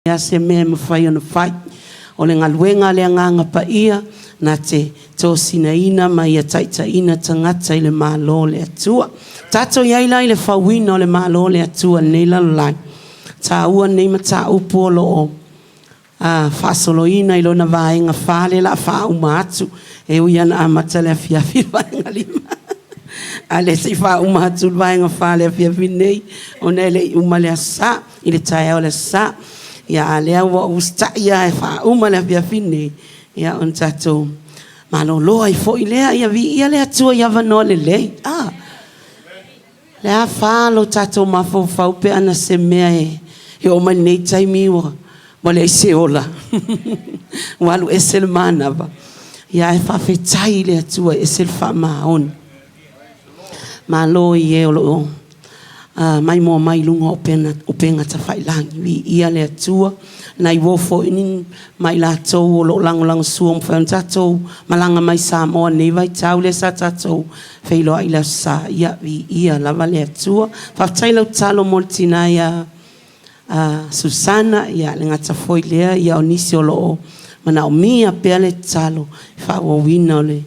ia se me mawhai ona whai. O le ngaluenga le anganga pa ia, na te tō sinaina mai a taitaina tangata i le mālo le atua. Tato iaila i le whawina o le mālo le atua nei lalolai. Tā ua nei ma tā upu o loo. Whaasoloina i lona vaenga whale la whauma atu. E uiana amata le fiafi vaenga lima. Ale se whauma atu vaenga whale fiafi nei. O nei le uma le asa, i le tae o le sa. Ia lea wa usta ia e whauma le fiafi nei. Ia on tato. Malo loa i fo i lea ia vi ia lea tua ia vano le lei. Lea whalo tato mafo whaupe ana se mea e. E o mai nei taimi wa. Wale i se ola. Walu esel manava. Ia e whawhetai lea tua esel whamaon. Malo i e olo. Mai mua mai lunga o penga ta whailangi. Vi ia lea tua. Nai wofo inin mai la tau o lo lango suom whaun tatou malanga mai Samoa nei vai tau le sa tatou whailoa ila sa ia vi ia lava lea tua. Whaftai lau talo moltina ia Susana ia le ngata foi lea ia o nisi o loo mana o mia pea le talo Faaauauina o le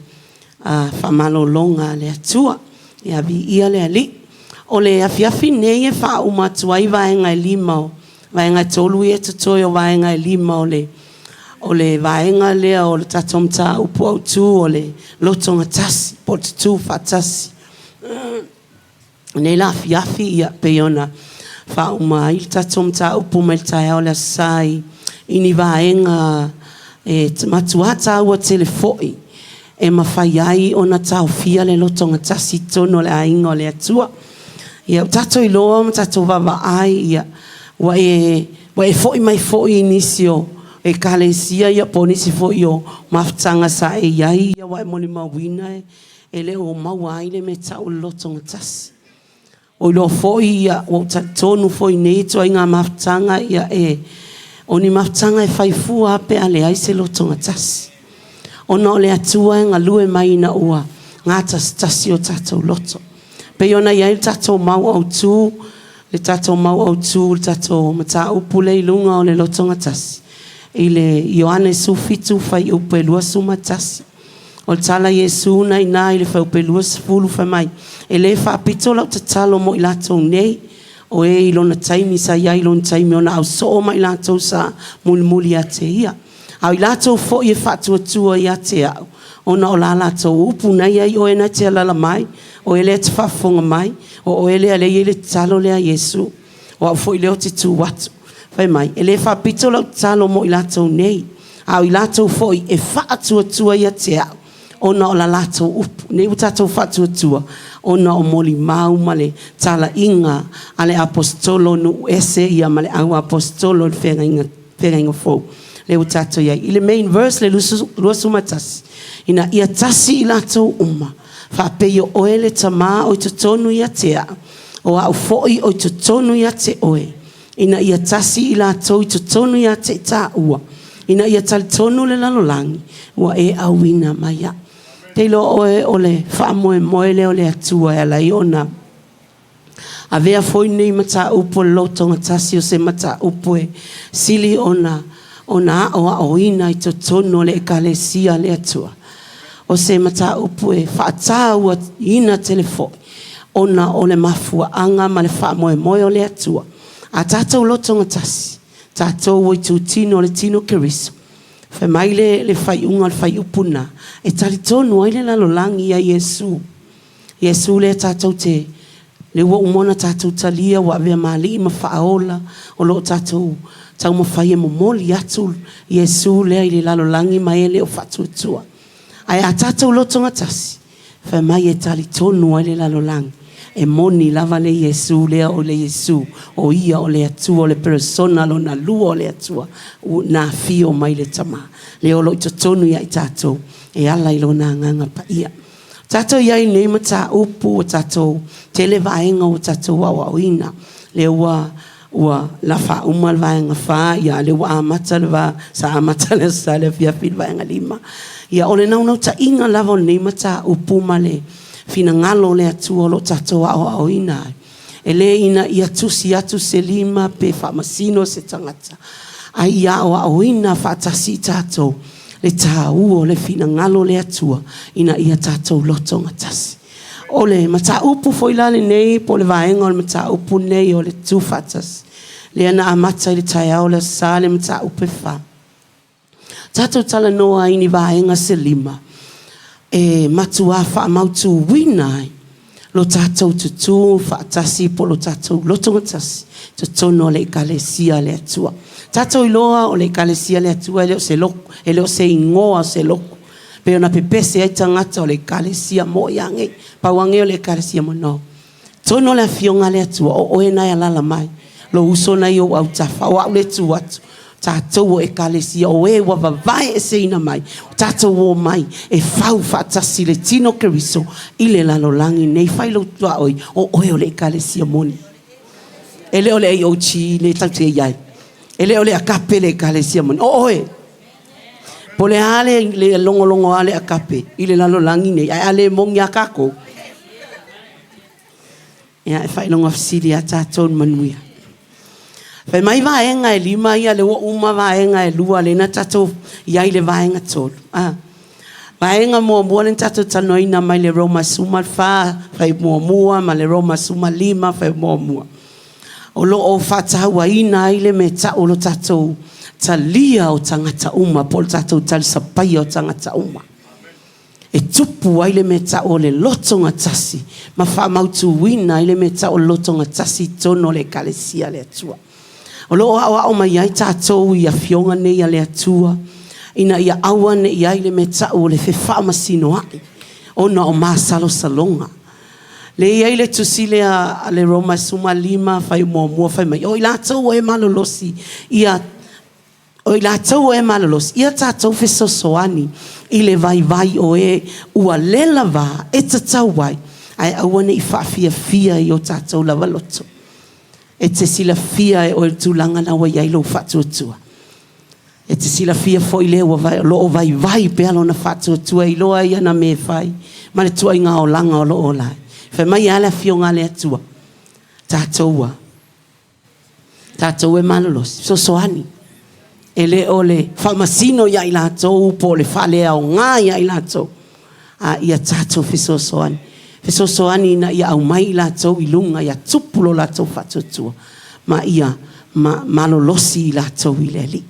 whamalo longa lea tua ia vi ia lea li. O le afiafi nei e whaumatu ai vaenga e lima o vaenga tolu e tutoi o vaenga e lima o le vaenga lea o le tatomta upu au tu o le Loto Gatasi pot tu fatasi nei la afiafi ia peona whauma il tatomta upu meltae o le sai ini vaenga e matuata ua telefoi e mawhai ai o na tau fia le Loto Gatasi tono le ainga o le atua ia tato i loa tato vava ai ia wa e foi mai foi inisio e kalesia ia ponisi foi o maftanga sa e ia wa moni mawina e le o mawai le meta o Loto Gatasi o lo foi ia o tonu foi neto inga maftanga ia e oni maftanga e fai fua pe ale ai se Loto Gatasi ona le atua nga lue mai na ua ngata stasio tato loto pe ona ia tato mau au tu le tato mau au tu le tato mata upule i lunga o le Loto Gatasi i le Ioane sufitu fai upelua sumatasi o le tala Yesu na ina i le fai upelua sifulu fai mai e le fa apito lau tatalo mo i lato nei o e ilona taimi sa ia ilona taimi ona au soo ma i lato sa muli a te ia au i lato fo i e fatua tua i a te au ona o la lato upu na ia i o ena te alala mai o ele te whafonga mai o ele ale i le talo lea Yesu o au fo i leo te tu watu fai mai ele whapito lau talo mo i lato nei au i lato fo i e whaatua tua i a te au ona o la lato upu nei utato whaatua tua ona o moli mau male tala inga ale apostolo nu ese ia male au apostolo whenga inga fo le utato iai i le main verse le luasu matasi ina ia tasi i lato uma whapeio oele tama o te tonu ia tea o au foi o te tonu ia te oe ina ia tasi i lato i te tonu ia te ta ua ina ia tal tonu le lalolangi ua e auina maia te lo oe o le whaamoe moele o le atua e la iona a vea foi nei mata upo Loto Gatasi o se mata upo e sili ona o ina i te tonu le ekalesia le atua o se mata upu e whaatau ina telefoi ona o le mafua anga ma le whaamoe moe o le atua a tātou Loto Gatasi tātou o i tu tino le tino keriso whai mai le whai unga le whai upuna e tali tonu ai le lalolangi a Yesu le tātou te le ua umona tātou talia wa avea mali ima whaaola o lo tātou tau mawhai e momoli atu Yesu le ai le lalolangi mai ele o whatuatua ai a tātou Loto Gatasi whai mai e tali tonu ai le lalolangi e moni lava le Yesu lea o le Yesu o ia o le atua o le persona lo na lua o le atua na fio mai le tama le olo i tonu ia i tātou e ala ilo na nganga pa ia tātou iai nei mata upu o tātou tele vaenga o tātou Faaauauina le ua la whauma le vaenga wha ia le ua amata le va sa amata le sa le fiafi le vaenga lima ia o le nau ta inga lava o nei mata upu ma le fina ngalo le atua lo tātou Faaauauina e le ina ia tusi atu se lima pe whamasino se tangata ai ia o auina whaatasi tātou le tā uo le fina ngalo le atua ina ia tātou loto gatasi. O le mata upu foilale nei po le vaenga o le mata upu nei o le tu whaatasi. Le ana amata i le tai au le sa le mata upe wha. Tātou tala noa ini vaenga se lima. E matua wha mautu winai. Lo tātou tutu whaatasi po lo tātou loto gatasi. Tono le kalesia le atua. Tātou iloa o le kalesia le atua eleo se loko. Eleo se ingoa se loko. Pe ona pepese ai tangata o le kalesia mo yange. Pauange o le kalesia mo no. Tono le fionga le atua o oena ya lala mai. Lo uso na yo au tafa o au le tu atu. Tātou e kalesia o e wavavai e seina mai. Tātou o mai e whau whaatasi le tino keriso i le lalolangi nei whailo tua oi o oe o le kalesia moni. E leo le o chi le tauti e iai. E leo le Agape le kalesia moni. O oe. Po le ale le longo ale Agape i le lalolangi nei. Ai ale mongi a kako. Ia e whailonga fisiri a tātou manuia. Fai mai vaenga e lima ia le uma vaenga e lua le na tatou iai le vaenga tolu. Vaenga mua le tatou tanoina mai le Roma suma fa fai mua ma le Roma suma lima fai mua. O lo o Faaauauina ai le me ta o lo tatou talia o tangata uma po tatou tal sapai o tangata uma. E tupu ai le me ta o le Loto Gatasi ma fa mautu wina ai le me ta o Loto Gatasi tono le kalesia le atua. O lo o mai ai tātou ia fionga nei a le atua. Ina ia aua ne ia le meta o le whewha masino ai. O na o māsalo salonga. Le ia le tusile a le Roma suma lima whai mua whai mai. O i lātou e malolosi. O i lātou e malolosi. Ia tātou whesosoani. I le vai o e ua lela wā e tatau wai. Ai aua ne i whaafia i o tātou lava loto. E te sila fia e o tūlanga na wai ai lo whatuatua. E te sila fia fo i leo lo o vai pe alo na whatuatua i loa ia na me whai. Ma le tua i ngā o langa o lo o lai. Whai mai ala fio ngā le atua. Tātoua. Tātou e malolos. So soani. E le o le whamasino ia i lātou po le whalea o ngā ia i lātou. Ia tātou fiso soani. Fesosoani na ia au mai la tau i lunga ia tupulo la tau whatutua. Ma ia malolosi la tau i leli.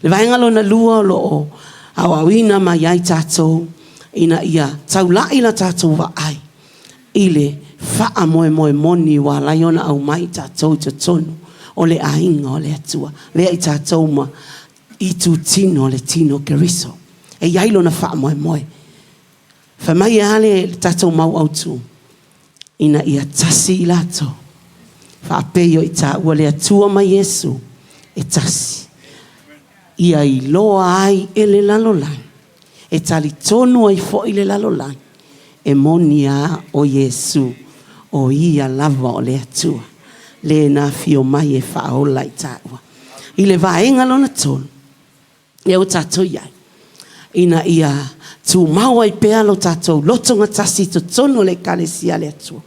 Le vaengalo na lua lo o Faaauauina ma iai tātou ina ia tau lai la tātou wa ai. I le wha moe moni wa laiona au mai tātou te tonu o le ainga o le atua. Vea i tātou ma i tu tino le tino keriso. E iailo na wha moe. Fa mai ale tatou mau autu ina ia tasi i lato. Fa apeio i ta ua le atua mai Yesu e tasi. Ia i loa ai e le lalolang. E tali tonu ai fo i le lalolang. E monia o Yesu o ia lava o le atua. Le na fio mai e whaola i ta ua. I le vaenga lona tonu. E o tatou iai. Ina ia tu mau ai pea lo tātou Loto Gatasi to tono le kalesia le atua.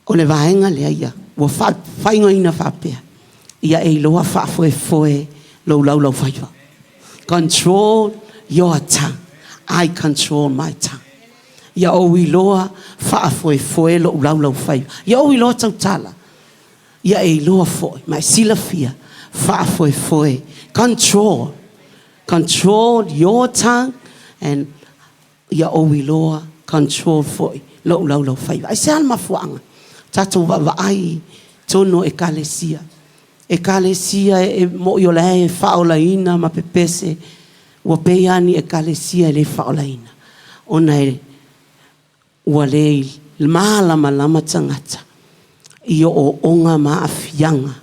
O le vaenga le ia. Wa whainga ina whapea. Ia e loa whafoe lo lau whaiwa. Control your tongue. I control my tongue. Ia o i loa whafoe lo lau whaiwa. Ia o i loa tautala. Ia e loa foe. Mai sila fia. Whafoe. Control your tongue. And ia owi loa control foi lo fai ai se alma fuanga tatou va ai tono e kalesia e mo yo le faaauauina ma pepese wa peani e kalesia le faaauauina ona e wa le malama tangata io o onga ma afianga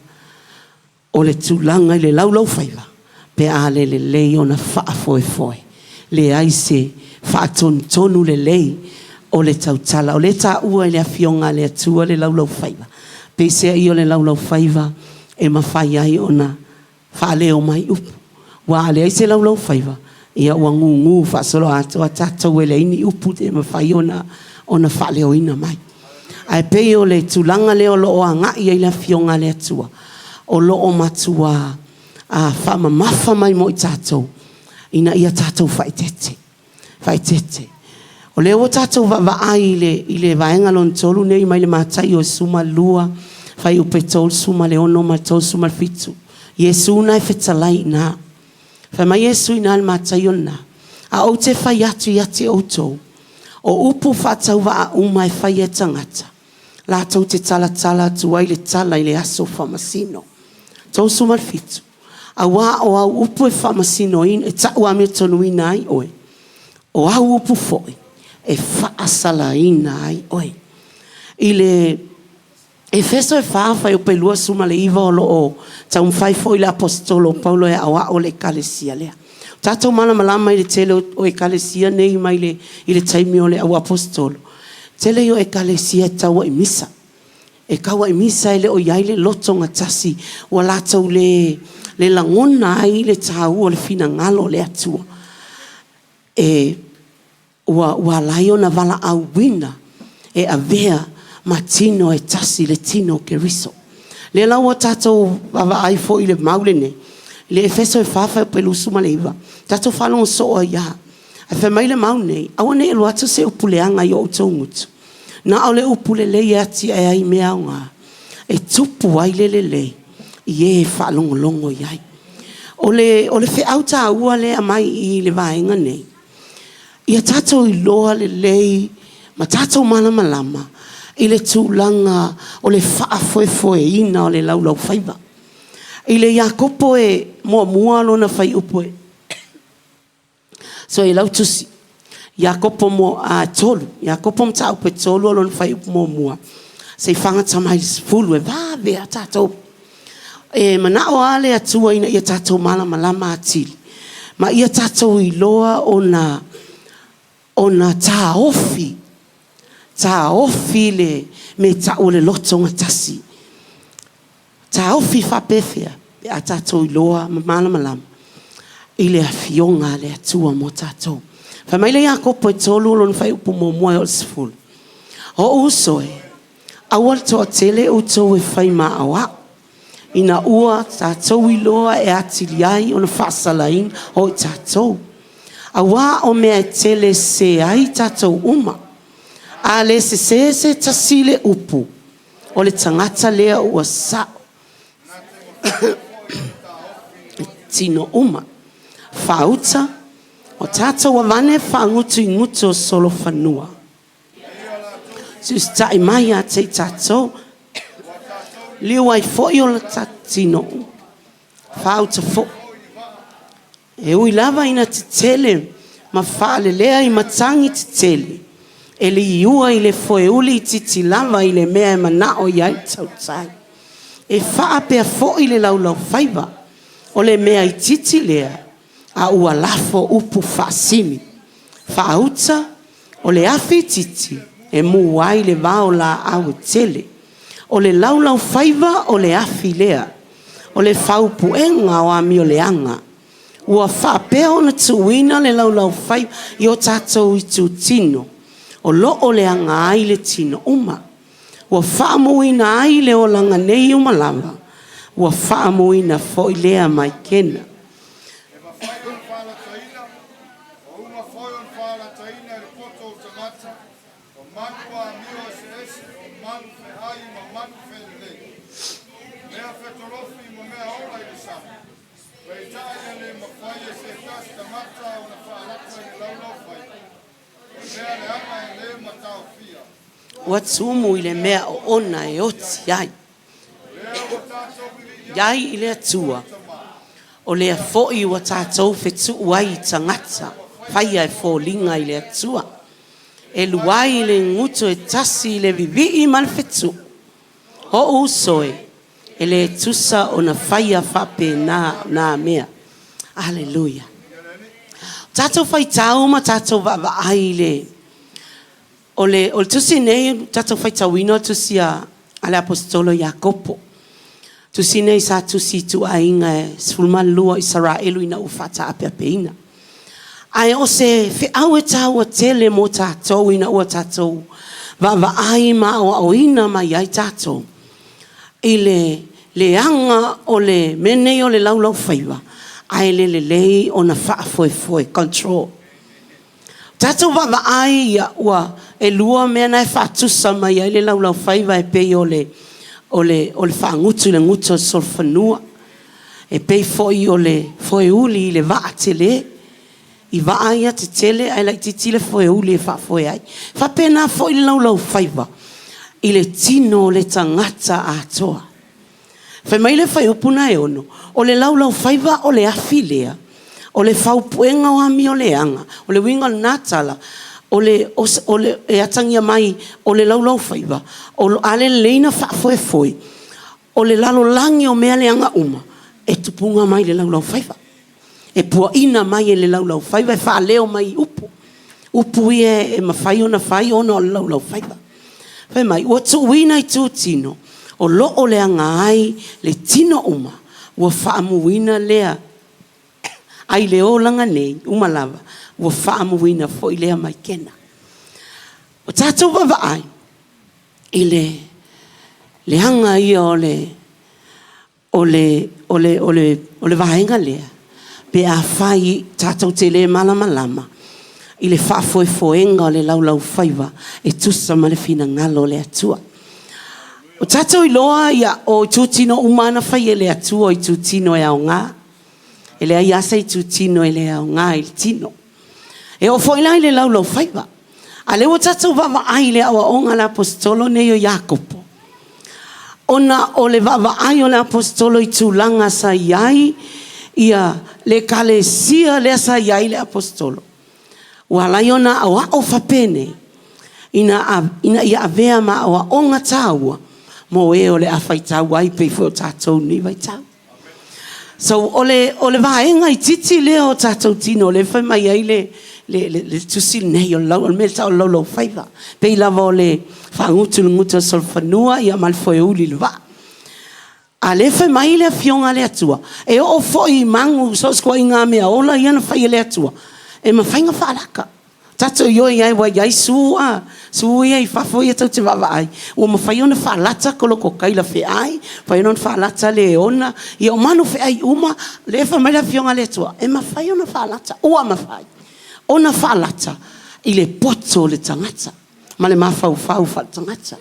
o le tulanga le lau faiva pe ale le ona fa foi le aise whaatonu le lei o le tautala. O le ta ua le afionga le atua le laulau whaiva. Pesea i o le laulau whaiva e mawhai ai ona whaaleo mai upu. Wa le aise laulau whaiva ia ua ngungu whaasolo ato a tatou e le ini upu te mawhai ona whaaleo ina mai. Ai pei o le tulanga leo lo o a ngai ai le afionga le atua. O lo o matua whamamafa mai mo I tātou. Ina ia tātou whaitete. Whaitete. O leo tātou vaai I le vaenga lon tolu nei mai le mātai o suma lua. Whai upe tolu suma le ono ma tolu suma fitu. Yesu nai whetalai nā. Whai mai Yesu ina le mātai o nā. A o te whai atu I ate o tau. O upu whatau wa a umai whai e tangata. La tau te tala tuai le tala I le aso whamasino. Tau suma fitu. A wā o au upu e whamasino in e tau ame tonu ina ai oe. O au upu foi e whaasala ina ai oe. I le Efeso e whaawhai o pelua suma le iwa o loo tau mwhai foi le apostolo Paulo e awa o le kalesia lea. Tātou mana malama I le tele o e kalesia nei mai I le taimi o le au apostolo. Tele o e kalesia e taua I misa. E kaua I misa e le o iai le Loto Gatasi o lātou le langona ai le tāu o le fina ngalo le atua. E ua laio na vala auina e avea matino e tasi le tino ke riso. Le lau o tātou wawa ai fo I le maule ne. Le Efeso e whawhai pelu suma le iwa. Tātou whalongo so o ia. A wha mai le maune, awa ne elu atu se upuleanga I o tau ngutu. Na au le upule le ati ai ai mea ngā. E tupu ai le. Ie whalongo longo iai. O le whi auta ua le amai I le vaenga nei. Ia tātou I loa le ma tātou mana malama. I le tūlanga o le whaafoefoe ina o le laulau whaiva. I le Iakopo e mua lona whai upo e. So e lau tusi. Iakopo mo tolu. Iakopo mta upo e tolu o lona whai upo mua. Se I whangata mai fulu e vāwea tātou. E mana o ale atua ina ia tātou malama atili. Ma ia tātou I loa ona tā ofi. Tā ofi le me tā o le Loto Gatasi. Tā ofi whapewhia. A tātou I loa malama. I le awhionga le atua mo tātou. Wha mai le Iakopo e tolu lon whai upo mo mua o sifulu. O usoe. Awal toa tele o tau e whai maa awa. Ina ua tātou I loa e atili ai o na whasalain o I tātou. Awa o mea tele se ai tātou uma. A le se tasile upu. O le tangata lea ua sa. Tino uma. Whauta. O tātou wa vane whangutu I ngutu o solo whanua. Sus tai mai a te tātou. Liu ai foi o la tatino. Whauta fo. E ui lava ina te tele. Ma whaale lea I matangi te tele. E li iua I le foe uli titi lava I le mea e manao I ai tautai. E whaapea fo I le laulau whaiva. O le mea I titi lea. A ua lafo upu whaasimi. Whaauta o le awhi titi. E muai le vao la au tele. O le laulau whaiva o le awhi lea. O le whaupuenga o ami o le anga. Ua whaapea o na tuina le laulau whaiva I o tātou I tu tino. O lo o le anga ai le tino uma. Ua whaamuina ai le o langa nei uma lava. Ua whaamuina fo I lea mai kena. Watumu I le mea o ona e oti ai. Iai I le atua. O le afoi wa tātou whetu uai tangata. Whaia e fōlinga I le atua. E luai le nguto e tasi le vivi I mal whetu. Ho usoe. E le tusa o na whaia whape na mea. Hallelujah. Tātou whai tāuma tātou wa ai le. O le tusi nei tātou whai tawino tusi a ale apostolo Iakopo. Tusi nei sa tusi tu a inga e sfulma lua Israelu ina ufata apea peina. Ai o se fe au e tau a tele mo tātou ina ua tātou. Va ai ma o ina ma iai tātou. I le anga o le mene o le laulau whaiva. Ai le lei o na whaafoe control. Tātou wawa ai ia ua e lua mea nai whaatusa mai ai le laulau whaiva e pei o le whaangutu le ngutu o solfanua. E pei foi o le foe uli i le waa te le. I waa ia te tele ai lai titi le foe uli e whaafoe ai. Whapena foi le laulau whaiva. I le tino le tangata atoa. Whai mai le whai upuna e ono. O le laulau whaiva o le awhilea. O le whaupuenga o ami o le anga. O le winga natala. O le e atangia mai o le laulau whaiva. O ale leina whaafoe. O le lalo langi o mea le anga uma. E tupunga mai le laulau whaiva. E pua ina mai e le laulau whaiva. E whaaleo mai upu. Upu e mawhai o na whai o na le laulau whaiva. Whai mai, ua tu wina i tu tino. O loo le anga ai le tino uma. Ua whaamuwina lea. Ai le o langa nei, umalawa. Ua whaamuwina fo i lea mai kena. O tātou wawa ai. I le hanga ia o le vaenga lea. Pe a whai tātou te le malama. I le whaafoefoenga o le laulau whaiva. E tusa ma le whina ngalo le atua. O tātou i loa ia o tūtino umana whai e le atua o i tūtino e ao ngā. E le ai asa i tūtino e le ao ngā i tino. E o whoila i le laulau whaiva. A leo tātou wawa ai le awa onga le apostolo ne o Jakopo. Ona o le wawa ai o le apostolo i tūlanga sa iai ia le kalesia le sa iai le apostolo. Wala iona awa o whapene. Ina ia avea ma awa onga tāua. Mo e o le awhai tāua i peifo tātou ni vai tāu. So o le vaenga i titi leo o tātou tino. Le whai mai ai le tusi nei o lau. O mele tau lau whaiva. Pei lava o le whangutu ngutu solfanua ia malfoe uli le wa. A le whai mai le fionga le atua. E o foi mangu so skua i ngā mea ola iana whai le atua. E ma whainga whaalaka. Tato yo iai wa iai sua. Sua iai whafo ia tau te wawa ai. Ua ma whai ona whaalata koloko kaila whi ai. Whai ona whaalata le ona. Ia o manu whi ai uma. Le whai mai le fionga le atua. E ma whai ona whaalata. Ua ma whai. Ona whaalata. I le poto le tangata. Ma le mawhau wha tangata.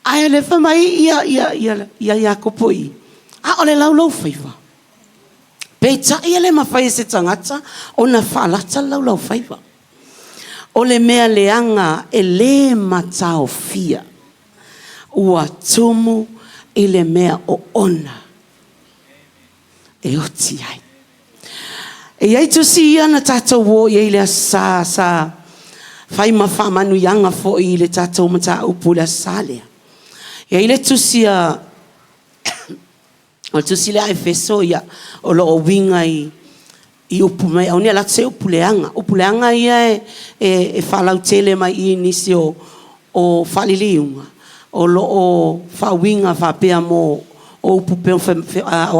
Ai le whai mai ia Jakopoi. A o le laulau whaiva. Peita ia le mawhai se tangata, o na whaalata laulau whaiva. O le mea leanga e le matao fia. Ua tumu i le mea o ona. E oti ai. E ai tu si ia na tātou wo i le sa. Whai ma whamanu ianga fo i le tātou mata upu le salea. E ai le tu si a... O tu sile ai feso ia o lo winga i upu mai au nia latse upuleanga ia e falau tele mai i nisi o faliliunga o lo o fa winga fa pea mo o upu pe o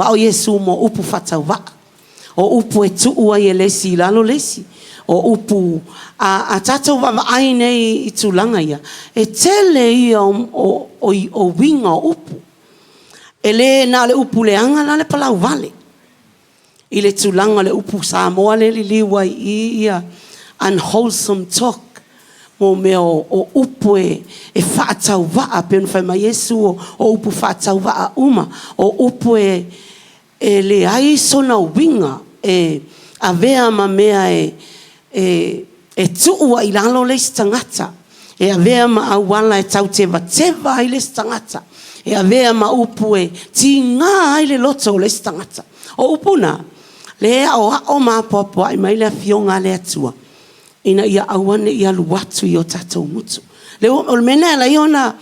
au Yesu mo upu fatauwa o upu e tua i lesi lalo lesi o upu a tata wa ai nei i tulanga ia e tele ia o winga o upu ele na le upu leanga na le palau vale. I le tulanga le upu Samoa le liwa i ia unwholesome talk. Mo mea o upu e whaatau waa pen whai mai Yesu o upu whaatau waa uma. O upu e le ai sona winga e avea ma mea e tuua i lalo le stangata. E avea ma awala e tau teva i le stangata. E avea ma upu e ti ngā ai le loto le stangata. O upu na, le o ma popo ai mai le fionga le atua. Ina ia awane ia luatu i o tatou mutu. Le o mena la iona,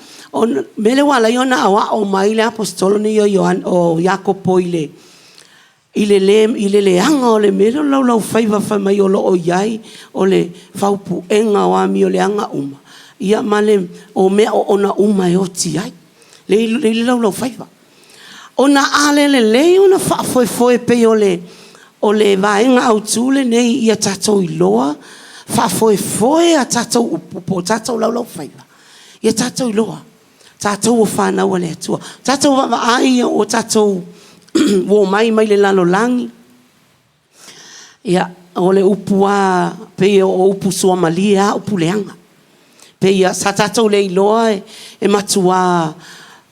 mele wala iona awa o mai le apostolo ni o Jakopo i le anga o le mele lau whaiva whai mai o lo o iai o le whaupu enga o ami o le anga uma. Ia male o mea o ona uma e o ti ai. Le lau whaiva. Ona ale le ona whaafoe pe o le vaenga au tūle nei ia tatou i loa. Whaafoe a tatou upo, tatou lau whaiva. Ia tatou i loa. Tātou o whanau le atua. Tātou ai o tātou o mai le lalo langi. Ia, o le upua, pe o upu sua malia, upu leanga. Pe ia, sa tātou le iloa e matua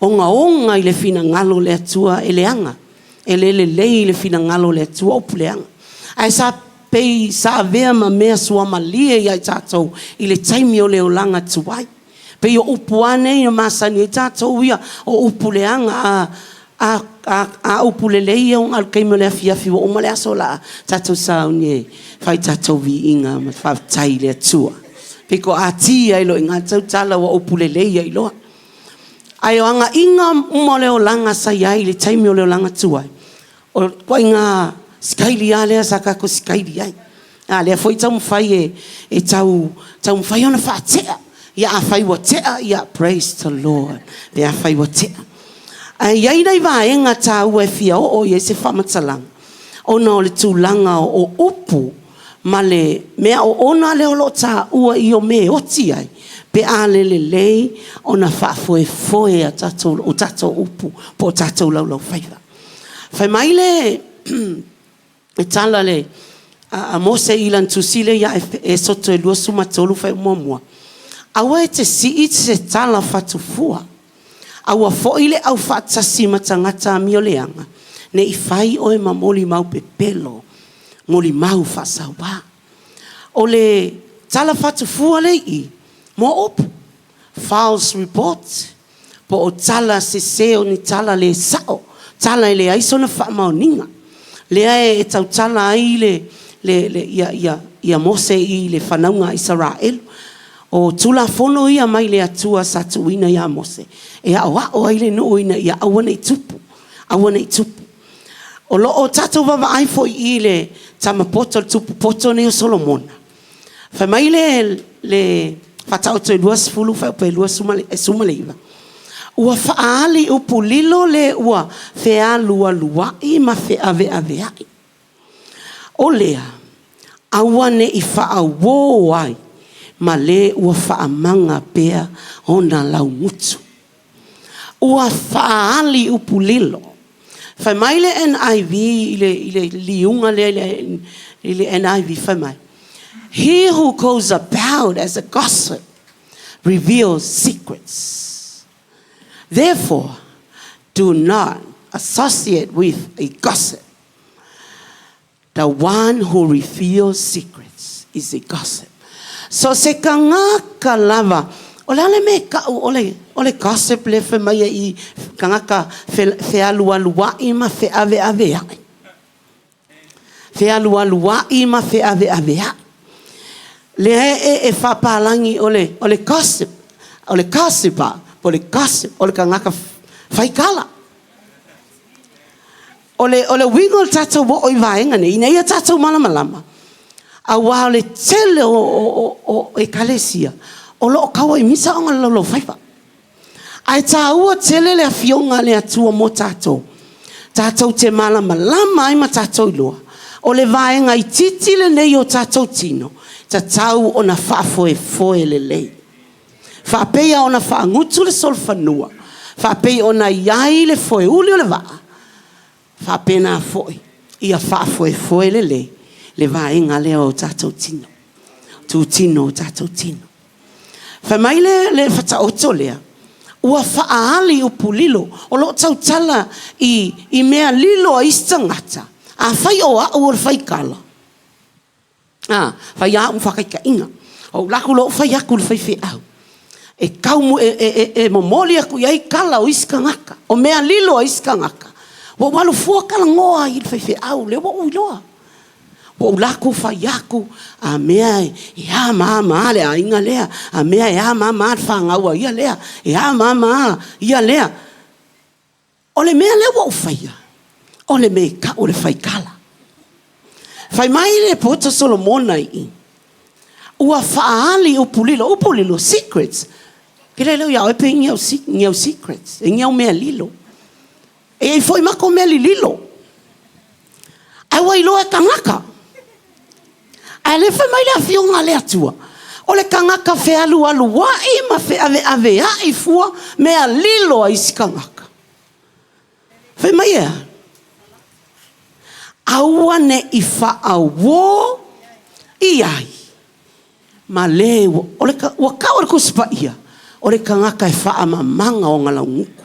onga i le fina ngalo le atua e leanga. E le le fina ngalo le atua upu leanga. Ai sa pei sa vea ma mea sua malia i ai tātou i le taimi o le olanga tuai. Pe o upu ane i masani e tātou ia o upu leanga a upu le leia o ngal keimo le afiafi o umale aso la tātou sa unie fai tātou vi inga ma whaftai le atua. Pe ko a tia ilo inga tau tala o upu le leia iloa. Ai o anga inga umale o langa sa iai le taimi o le olanga tuai. O kwa inga skaili a lea sa kako skaili ai. A lea foi tau mwhai e tau mwhai ona whaatea. Ia a whai wa tea, ia praise the Lord. Ia a whai wa tea. Ai ai nei vaenga tā ua e fia o ia se whamatalang. Ona o le tūlanga o upu, ma le mea o ona le olo tā ua i o me oti ai. Pe a le lei, ona whaafoe a tātou, o tātou upu, po tātou lau whaiva. Whai mai le, e tala le, a mose ilan tusile ia e soto e lua sumatolu whai mua. Awa e te si te tala whatufua. Awa foile au whatasi matangata mio leanga. Ne i whai oe ma moli mau pepelo. Moli mau whasawa. O le tala whatufua le i. Mo opu. False report. Po o tala se seo ni tala le sao. Tala le aisona whamauninga. Lea e tau tala ai ia mose i le whanaunga Israelu. O tula fono ia mai le atua sa tuina ia mose. E a o ai le no ina ia awana i tupu. Awana i tupu. O lo o tato vava ai fo i le tamapoto tupu poto ne o Solomona. Fai mai le fatao to luas fulu fai pe luas sumale iwa. Ua faali upu lilo le ua fea lua i ma fea ave ai. O lea, awane i faa wo ai. Ma le ua whaamanga pea ona lau mutu. Ua whaali upu lilo. Whai mai le NIV i le liunga le NIV whai mai. He who goes about as a gossip reveals secrets. Therefore, do not associate with a gossip. The one who reveals secrets is a gossip. So se kangaka lava, ole me ka ole gossip le fe mai I kangaka fe alua I ma fe ave ai. Fe alua I ma fe ave ai. Le e fa palangi ole gossip, ole gossipa, ole gossip, ole kangaka faikala. Ole wigol tato wo oi vaenga ne ina ia tato malama. A wale tele o ekalesia. O lo kawa I misa o ngalo whaiva. Ai tā ua tele le fionga le atua mo tātou. Tātou te malama lama ai ma tātou iloa. O le vaenga I titi le nei o tātou tino. Ta tau o na whaafoe le lei. Whaapea o na whaangutu le solfanua. Whaapea o na iai le foe uli o le waa. Whaapea na foe. Ia whaafoe le lei. Le vaenga leo o tātou tino. Tu tino o tātou tino. Whamai le whataoto lea. Ua whaali upu lilo. O lo tau tala I mea lilo a istangata. A whai o a ua whai kala. Whai a whakai ka inga. O laku lo whai aku le whai whi au. E kaumu e momoli aku iai kala o iskangaka. O mea lilo a iskangaka. Wa walu fuakala ngoa I le whai whi au. Le wa uiloa. O laku whai aku, a mea e a mama le a inga lea, a mea e a mama whangaua ia lea, e a mama ia lea. O le mea lea wau whaia, o le mea ka o le whai kala. Whai mai le poto Solomona I. Ua whaali upulilo, secrets. Kere leo iau e pe ngiau secrets, e ngiau mea lilo. E foi mako mea lilo. Ai wai loa kangaka. A le whai mai le a fionga le atua. O le kangaka fe alu wai ma fe ave ai fua mea lilo ai si kangaka. Fe mai ea. Aua ne I faaauau I ai. Ma le o le wakau le kuspa ia. O le kangaka e faamamanga o ngalaunguku.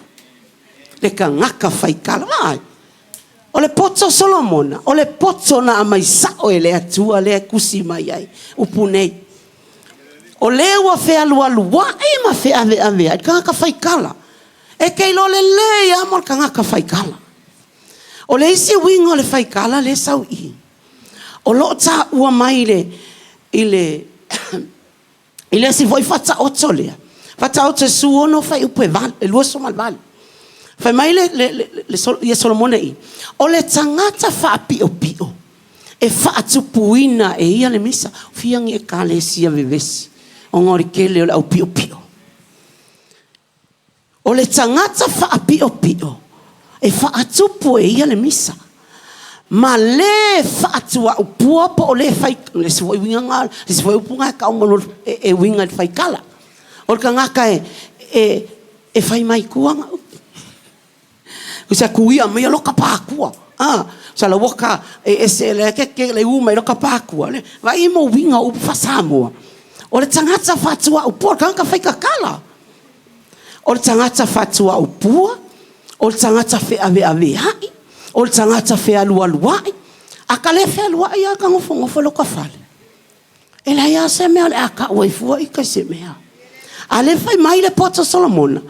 Le kangaka faikala ai. O le poto Solomona. O le poto na amaisao e le atua le kusi mai ai. Upunei. O lewa fe alu wai ma fe ave ai. Kangaka faikala. E kei lo le ia mo kangaka faikala. O le isi winga o le faikala le sau I. O lo ta ua mai le ile si voi fata oto lea. Fata oto suono fai upe vale. E lua so mal vale. Fai mai le Solomone I. O le tangata fa pio pio. E fa atupuina e ia le misa. Fiangi e kale sia vevesi. O ngori kele o le au pio pio. O le tangata fa pio pio. E fa atupu e ia le misa. Ma le fa atua upua po o le fai. Le se voi winga ngā. Le se voi upunga e kaumano e winga le fai kala. O le kangaka e fai mai kuanga. Usa kuia mai loka pākua. Sa la waka e se le ke le uma i loka pākua. Vai mo winga upu fa Samoa. O le tangata fa atua upua. O le kangaka fai kakala. O le tangata fa atua upua. O le tangata fe ave hai. O le tangata fe alu ai. A ka le fe alu ai a ka ngofo loka fale. E la ia se mea le aka waifua I ka se mea. A le fai mai le poto Solomona.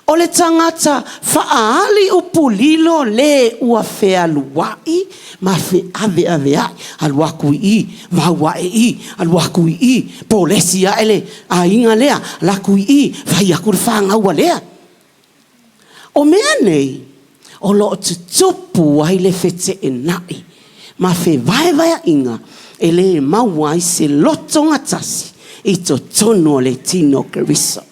O le tangata faaali upulilo le ua fe alu ai. Ma fe ave ai. Alu aku I. Vaua I. Alu aku I. Polesi a ele. A inga lea. Laku I. Vai aku le whangau lea. O mea nei, o lo tutupu ai le fete e nai, ma fe vae inga, e le maua ai se Loto Gatasi, I to tono o le tino keriso.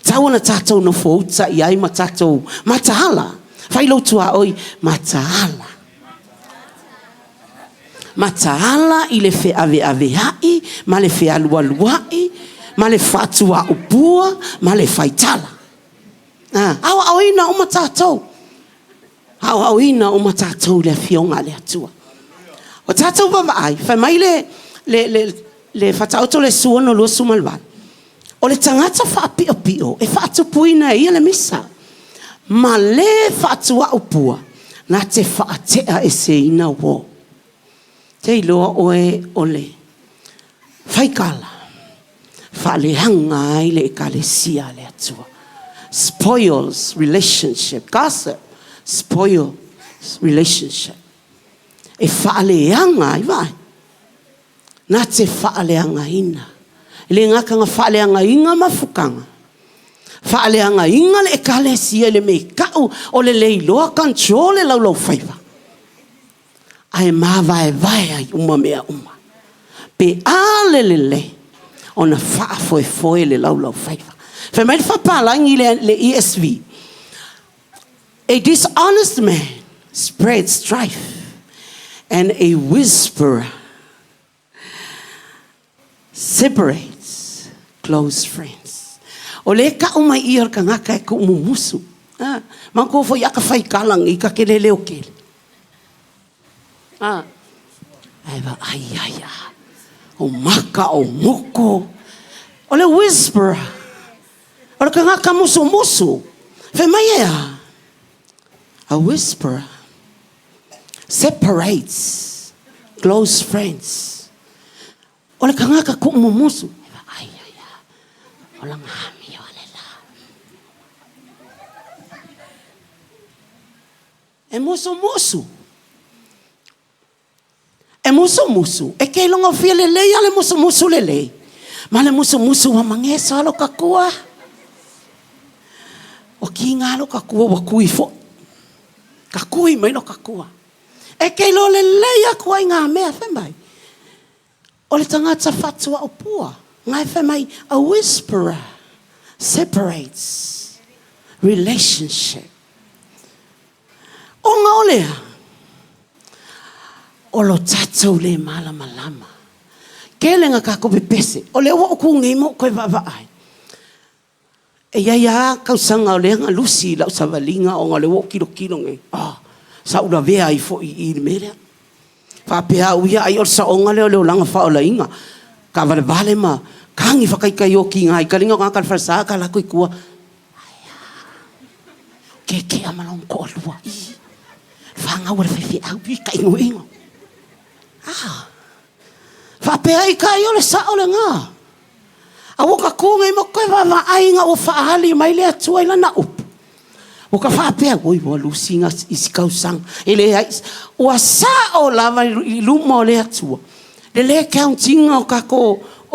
Tawana tatou no fouta I ai ma tatou matahala. Fai lotua oi, matahala. Matahala I le fe ave hai, ma le fe alu ai, ma le fatua upua, ma le faitala. Faaauauina o matatou. Faaauauina o matatou le fionga le atua. O tatou mamai, fai mai le fatauto le suono lua sumalwal. O le tangata faapio pio, e faatupuina ia le misa. Ma le faatua upua, na te faatea e se ina wo. Te iloa oe ole. Faikala. Faaleanga ai le ekalesia le atua. Spoils relationship. Gossip spoils relationship. E faaleanga ai vai. Na te faaleanga ina. Le ngaka nga faaleanga inga mafukanga. Faaleanga inga le ekalesia le meikau o le leiloa control le laulau faiva. Ai mava e vai ai uma mea uma. Pe alelele ona faafoefoe le laulau faiva. Fa mai fapalangi le ESV. A dishonest man spreads strife, and a whisperer separates close friends. O le ka umai ia ka ngaka e ko umumusu. Mangko fo ia ka fai kalang I ka kelele o kele. Ai va ai. O maka o muko. O le whisperer. O le kangaka musu. Fe mai ea. A whisperer separates close friends. O le kangaka ku mumusu. Ai. O la ngami o le la. E musu. E musu. E kei longa fia lelei ale musu lelei. Ma le musu wa mangesa alo kakua. O ki ngalo kakua wa kui fo. Kakui mai no kakua. E kei lo le leia kua ngā mea whemai. O le tangata fatua o pua. Ngai whemai, a whisperer separates relationship. O ngā olea. O lo tatou le malama. Kelenga kako pepese. O le o ku ngi mo koe vavaai. E ia kausanga o le nga lusi lau savalinga o nga le o kilo ngai. Sa ula vea i fo i mea. Whapea uia ai o sa onga leo langa whaolainga. Ka vale ma kangi whakaikai o ki ngai. Ka ringa o ngā kalwhasa ka lako i kua. Ke amalong ko alua i. Whanga ura whewhi au i ka ingo. Whapea i kai o le sa o le ngā. Awoka kunga i mo koe wawa ainga o whaahali mai lea tua ila na upu. O ka whapea oi wa lusinga isi kausang. Ele hais. O a sa o lava i luma o lea tua. Le countinga o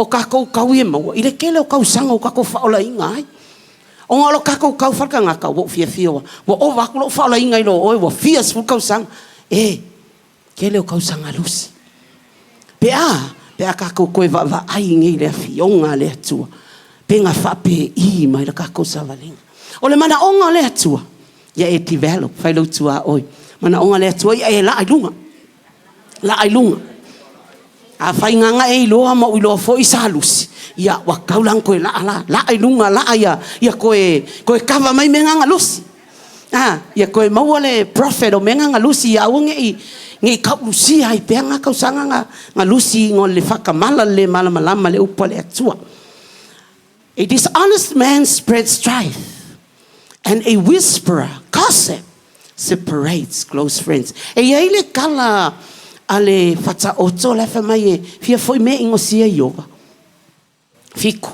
kako kawie maua. Ile kele o kausanga o kako whaola inga ai. O ngalo kako kau whalka ngaka o fia wa. Wa o wakulo whaola inga ilo oi wa fia sfu kausang. Kele o kausanga lusi. Pea kako koe wa ai ngai lea fionga lea tua. Pe ngā whape i mai la kako savalinga. O le mana onga lea tua. Ia develop. Whailau tua oi. Mana onga lea tua ia la ai lunga. La ai lunga. A whainganga loa ma uiloa fo i sa lusi. Ia wa kaulang koe la ai lunga la ia koe kawa mai menganga lusi. Ia koe maua le prophet o menganga lusi ia aunge ngai kau lusi ai peanga kau sanga nga lusi ngol le whakamala le malamalama le upa le atua. A dishonest man spreads strife, and a whisperer, gossip, separates close friends. E ai le kala ale fata oto le fa mai fia foi me ingosia yoga. Fiku.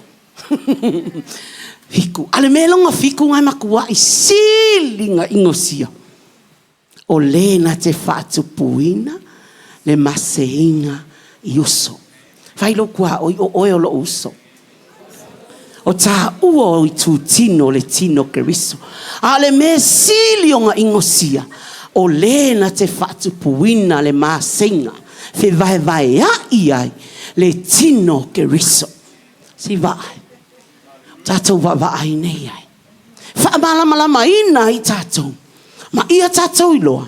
Fiku. Ale me longa fiku ngai makua i silinga ingosia. O le na te whaatupuina le maseinga i uso. Whailo kua oi o lo uso. O tā ua o i tū tino le tino ke riso. A le me silionga ingosia. O le na te whaatupuina le maseinga. Fe vai ai le tino ke riso. Si vai. Tātou vai nei ai. Whaamalama ina i tātou. Ma ia tātou i loa.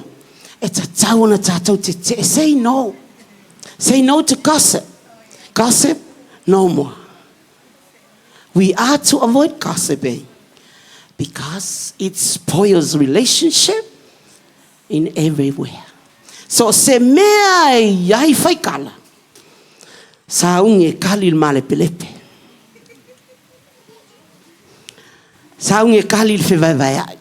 E tātou na tātou te say no. Say no to gossip. Gossip, no more. We are to avoid gossiping because it spoils relationship in everywhere. So se mea iai whaikala. Sa unge kali male pelepe. Sa unge kali le whewai ai.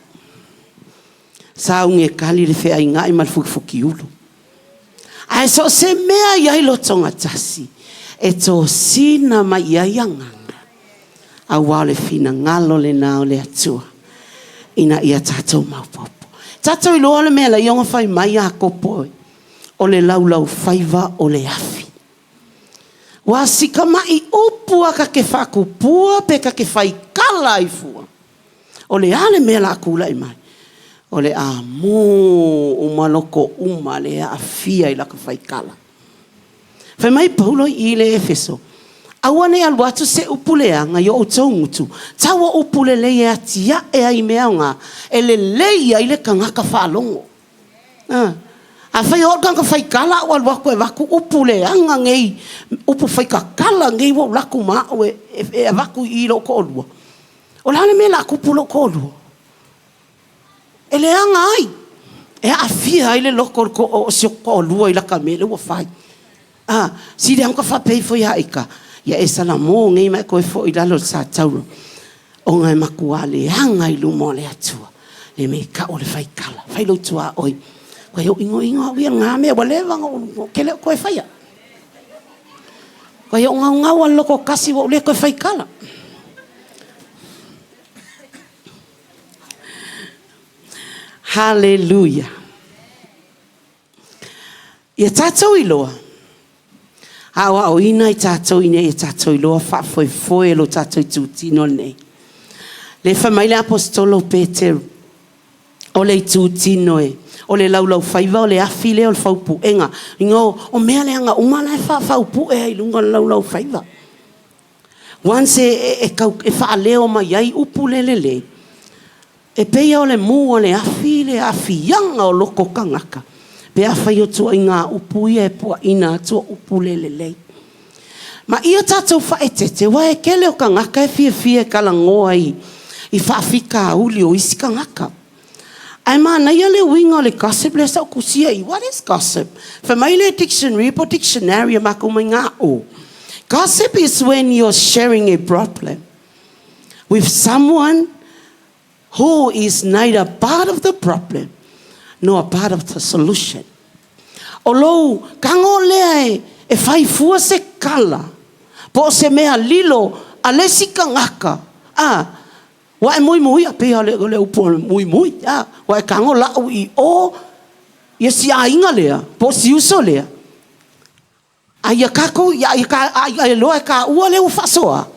Sa unge kali le whea ingai mal fuki ulu. Ai so se mea iai Loto Gatasi. E tō sina mai iai anganga. A wale fina ngalo le nao le atua. Ina ia tātou maupopo. Tātou i loa le mea la ionga whai mai a kopoi. O le laulau whaiva o le afi. Wa sika mai upua ka ke whakupua pe ka ke whai kala i fua. O le ale mea la kula i mai. O le a mo umaloko uma le a fia i laka whai kala. Whai mai paulo i le Efeso. Awane aluatu se upuleanga yo utou ngutu. Tawa upule le atia e ai meanga. E le leia i le kangaka whalongo. A whai organ ka whai kala o aluako e waku upuleanga ngei. Upu whai ka kala ngei wo laku mao e waku i lo ko olua. O lane me la kupulo ko olua. E le anga ai. E a fia i le loko o sioko olua i laka mele ua whai. Si le anka whapei fo ia ika. Ia e salamo ngai mai koe fo i lalo sa tauro. O ngai makua le anga i lumo le atua. Le me ka o le whai kala. Whai lo tua oi. Koe o ingo awia ngā mea walewa kele koe whaia. Koe o ngau loko kasi wa ule koe whai kala. Hallelujah. Ia tātou i loa. Faaauauina i tātou ine i tātou i loa whaafoefoe lo tātou i tūtino nei. Le whamai le apostolo Peteru. O le i tūtino e. O le laulau whaiva o le afi le o le whaupu enga. Ingo o mea le anga umana e whaupu e lunga laulau whaiva. Once e whaaleo mai ai upu le. E peia o le mu o le afi yanga o loko kangaka. Pe a whai o tua i ngā upu ia e pua ina atua upu le. Ma ia tātou whaetete, wa e kele o ka ngaka e fia kalangoa i whaafika uli o isi ka ngaka. Ai mana ia le winga le gossip le sa kusia i. What is gossip? Whamaile dictionary po dictionary a mako mai ngā o. Gossip is when you're sharing a problem with someone who is neither part of the problem nor part of the solution. Olo kango lea e whai fua se kala po se mea lilo a le sika ngaka. Wa e mui a pea le upo mui. Wa e kango lau i o ia si a inga lea po si uso lea. Ia kako, ia loa e ka ua leo whasoa.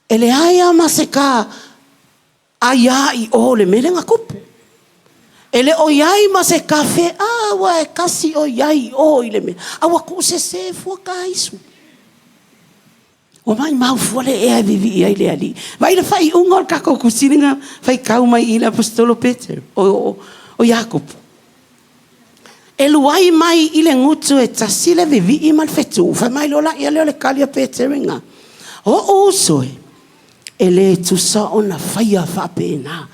Ele aia ma se ka aia i o le merenga kupu. Ele o iai ma se kafe, wa e kasi o iai o i le me. Awa ko se fua ka isu. O mai mau fua le ea vivi iai le ali. Vai le fai ungol kako kusiringa, fai kau mai i le apostolo Peter, o Jakob. E luai mai i le ngutu e tasi le vivi i mal fetu. Fai mai lola ia leo le kalia Peter inga. O usoe, e le tusa o na faya whapena.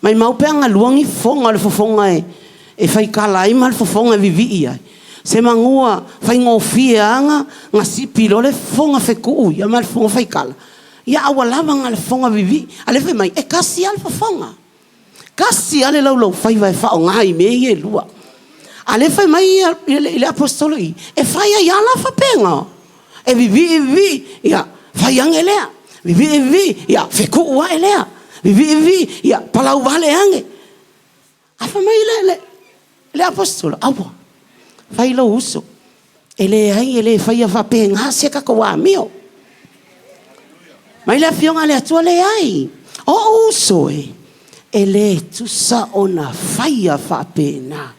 Mai maupea ngā luangi fonga le fofonga e whai kalai ma le fofonga vivi ia. Se mangua whai ngofia anga ngā sipilo le fonga wheku ia ma le fonga whai kala. Ia awalava ngā le fonga vivi. Ale whai mai, e kasi ale fofonga. Kasi ale lau whai vai whao ngai me i e lua. Ale whai mai i le apostolo i. E whai a iala whapenga. E vivi, ia, whai ang elea. Vivi, ia, wheku ua elea. Vivi, ia, palau vale ange. Afa mai le apostolo, awa. Fai lo uso. Ele fai a vape ngase ka ko mio. Mai le fionga le atua le ai. O uso ele tu sa ona fai a vape na.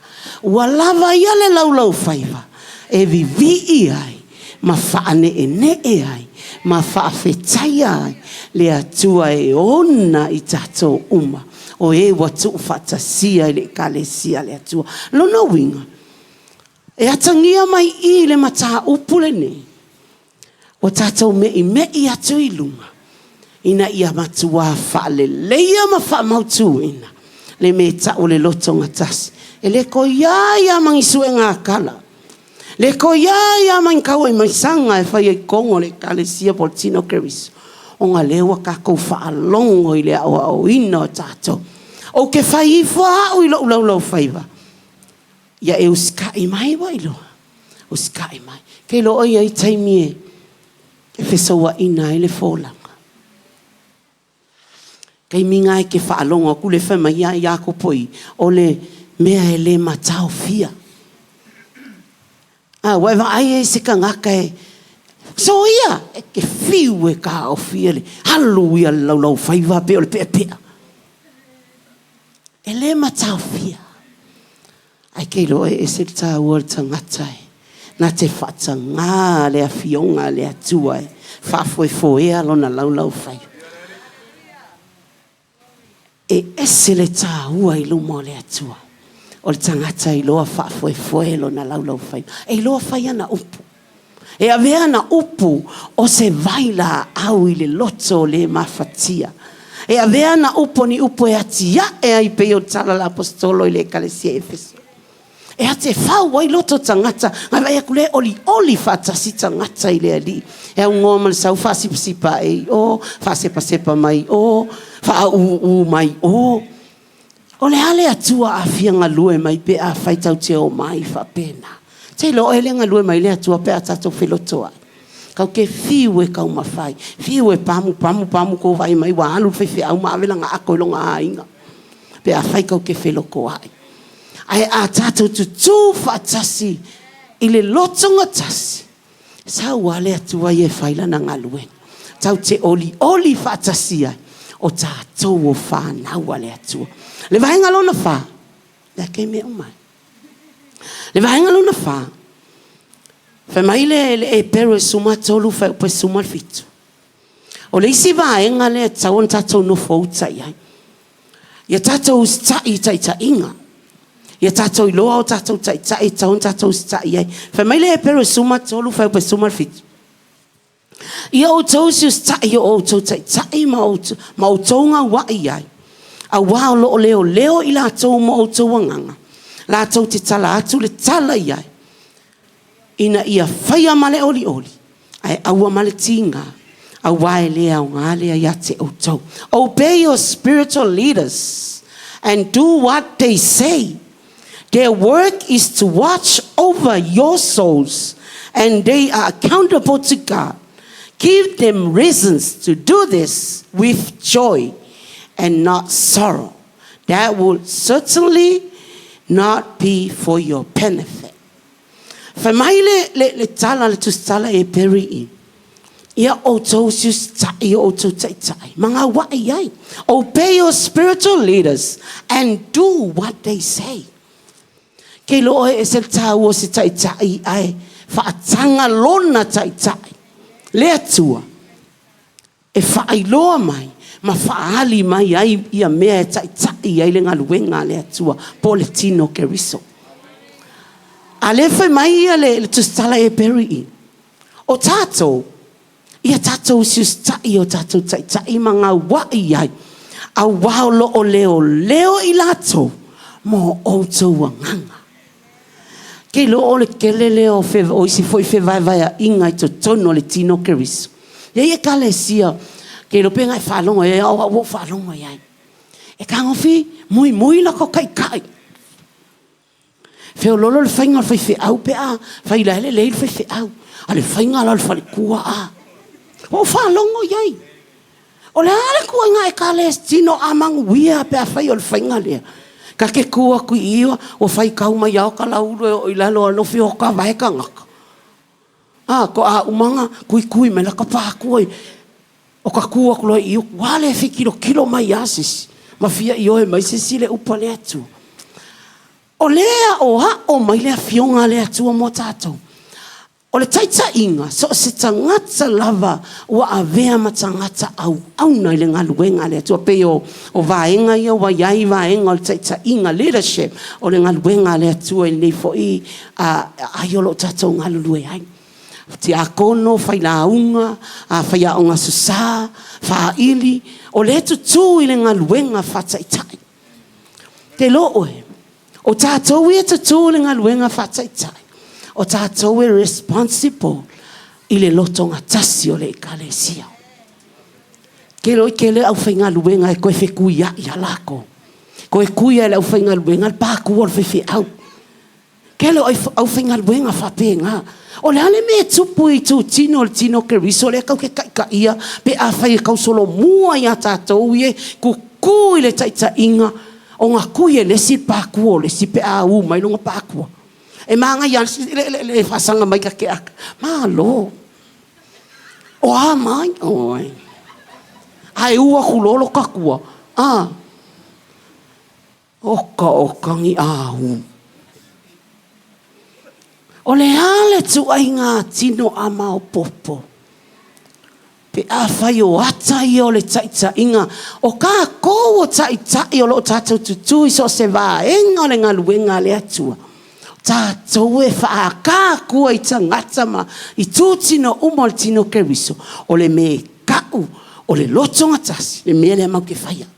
Walava ia le lau faiva. E vivi ai. Ma faane e ne e ai. Ma faafetai ai. Le atua e ona i tato uma. O e watu ufatasia le kalesia le atua. Lono winga. E atangia mai i le mata upule ne. O tatou mei atu i lunga. Ina ia matua whaale leia ma wha mautu ina. Le me ta o le Loto Gatasi. E le ko ia mangisue ngā kala. Le ko ia mankau e mai sanga e whai e kongo le kalesia poltino keriso. O ngā lewa kako whaalongo i le Faaauauina o tatou. O ke whai i wha i lau whaiva. Ia e uskai mai wailo. Uskai mai. Kei lo ia i taimie. E whesaua ina i le fōlanga. Kei minga e ke whaalonga ku le whema ia i ako poi. O le mea e le matao fia. Waiva ai e se ka ngaka e. So ia e ke whiu e ka o fia le. Halu ia lau whaiva pe o le pea. E le matao fia. Ai kei loe e se tā ua tangatai. Nā te whata ngā le a fionga le atua e. Whafoe lona lau whai. E ese le tā ua i lumo le atua. O le tangata i loa whafoe lona lau whai. E loa whai ana upu. E a vea na upu o se vaila au i le loto le mawhatia. E a vea na upu ni upu e atia e ai peo tala la apostolo i le kalesia Efeso. E ate whau wai loto tangata. Ngai vai aku le oli whatasi tangata i le ali. E au ngoa male sau whasipasipa e o. Whasepasepa mai o. Whaau mai o. O le ale atua a fianga lue mai pe a whaitau te o mai whapena. Te lo ele nga lue mai le atua pe a tato whelotoa. Kau ke fiu e kau mawhai. Fiu e pamu ko vai mai wa alu whewhi au maawela nga ako ilonga a inga. Pe a whai kau ke wheloko ai. Ai a tātou tutu whatasi i le Loto Gatasi. Sau wale atua i e whaila na ngaluen. Tau te oli whatasi ai. O tātou o whanau wale atua. Le vahenga lona wha. Le kei me umai. Le vahenga lona wha. Whamai le e pero e suma tolu whai upe suma fitu. O le isi vahenga le tau on tātou no fautai ai. Ia tātou ustai tai inga. Ia tātou i loa o tātou tai tau on tātou ustai ai. Whamai le e pero e suma tolu whai upe suma fitu. Ia o tau sius tai o tau tai ma o tonga wai ai. A wao lo leo leo I la tau ma o tau anganga. La tau te tala atu le tala iai. Ina ia whaia male oli oli. Ai aua male tinga. A wae lea o ngā lea ia te o tau. Obey your spiritual leaders and do what they say. Their work is to watch over your souls and they are accountable to God. Give them reasons to do this with joy and not sorrow. That will certainly not be for your benefit. Whamaile le tala le tustala e peri. Ia o tau sius tai o tau tai tai. Mga wai ai. Obey your spiritual leaders and do what they say. Kei loo e se tau o se tai tai ai. Whaatanga lona tai tai. Lea tua. E whaailoa mai. Ma whaali mai ai ia mea e tai tai ai le ngaluenga lea tua. Pole tino ke riso. A le whai mai ia le tustala e peri. O tātou. Ia tātou sius tai o tātou tai tai mga wai ai. A wao lo o leo leo I lato. Mo o tau wanganga. Kei lo o le kele leo o isi foi fe vai vai a inga I to tono le tino ke riso. Ia ia kale sia. Kei lo penga I whalonga ia o whalonga iai. E kangofi mui lako kai kai. Feo lolo le whainga le whai au pe a. Whai la hele le whai au. A le whainga la le whai kua a. O whalongo iai. O le ale kua ngā e kale tino amang wia pe a whai o le whainga lea. Ka ke kua kui iwa o whai kau mai au ka lauro o ilalo a lofi o ka Vaega ngaka. Ko a umanga kui me la ka pākua o ka kua kulo iu. Wale e kilo mai asis. Ma fia I oe mai se sile upa lea tu. O lea o ha o mai lea fionga lea tua mo tātou. O le taita inga, so se tangata lava ua avea ma tangata au nai le ngaluenga lea tua pe o vaenga ia wa iai vaenga o le taita inga leadership o le ngaluenga lea tua nei fo I aiolo tatou ngalulue ai. Ti a kono, whai launga, whai aonga susa, whaili, o le tutu I le ngaluenga whataitai. Te loo e, o tātou e tutu le ngaluenga whataitai. O tātou e responsible I le Loto Gatasi o le ekalesia. Ke le au whainga luenga e koe whekui ia lako. Koe kui e le au whainga luenga le pāku o le whewhi au. Ke le au whainga luenga whapenga. O le ale me tupu I tu tino le tino ke riso le kau ke kaika ia pe a whai kau solo mua ia tātou e kui le taita inga o ngā kui e lesi pāku o lesi pe a u mai longa pākua. E manga yan le fasanga mai ka ke aka. Malo. O a mai. Oi. Ai ua kulolo ka kua. Oka ngi ahu. O le ale tu ai ngā tino ama o popo. Pe a whai o ata I o le taita inga. O ka kou o taita I o lo tātou tutui so se vaenga o le ngaluenga le atua. Tātou e whaaka kua I tangata ma I tūtino umo le tino ke riso. O le me kau o le Loto Gatasi. Le mea le mau ke whaia.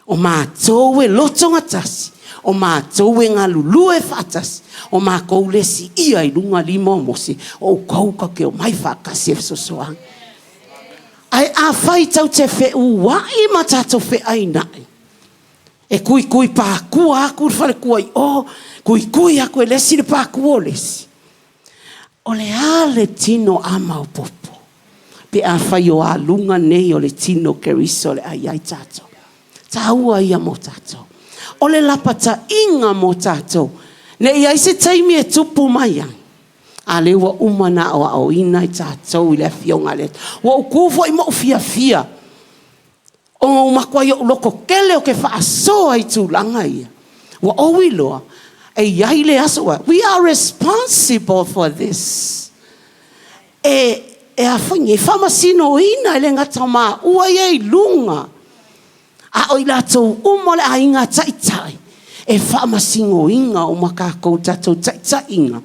O mātou e Loto Gatasi. O mātou e ngā lulu e whaatasi. O mā kou lesi ia I runga lima o mose. O kou ka ke o mai whaakasi e sosoang. Ai a whai tau te whe uwai ma tātou whe ai nai. E kui pākua aku whare kua I o. Kui aku e lesi le pāku o lesi. O le ale tino ama o popo. Pe a whai o a lunga nei o le tino ke riso le ai tātou. Tāua ia mo tātou. O le lapata inga mo tātou. Ne iai se taimi e tupu mai ai. A le ua umana o au ina I tātou I le fionga le. Wa ukufo I mo fia. O ngā umakua I o loko kele o ke whaasoa I tūlanga ia. Wa owi loa. We are responsible for this. E a whainga, e whamasino ina I le ngata mā ua I lunga. A oi lātou umole a inga taitai. E whamasino inga o makākou tātou taitai inga.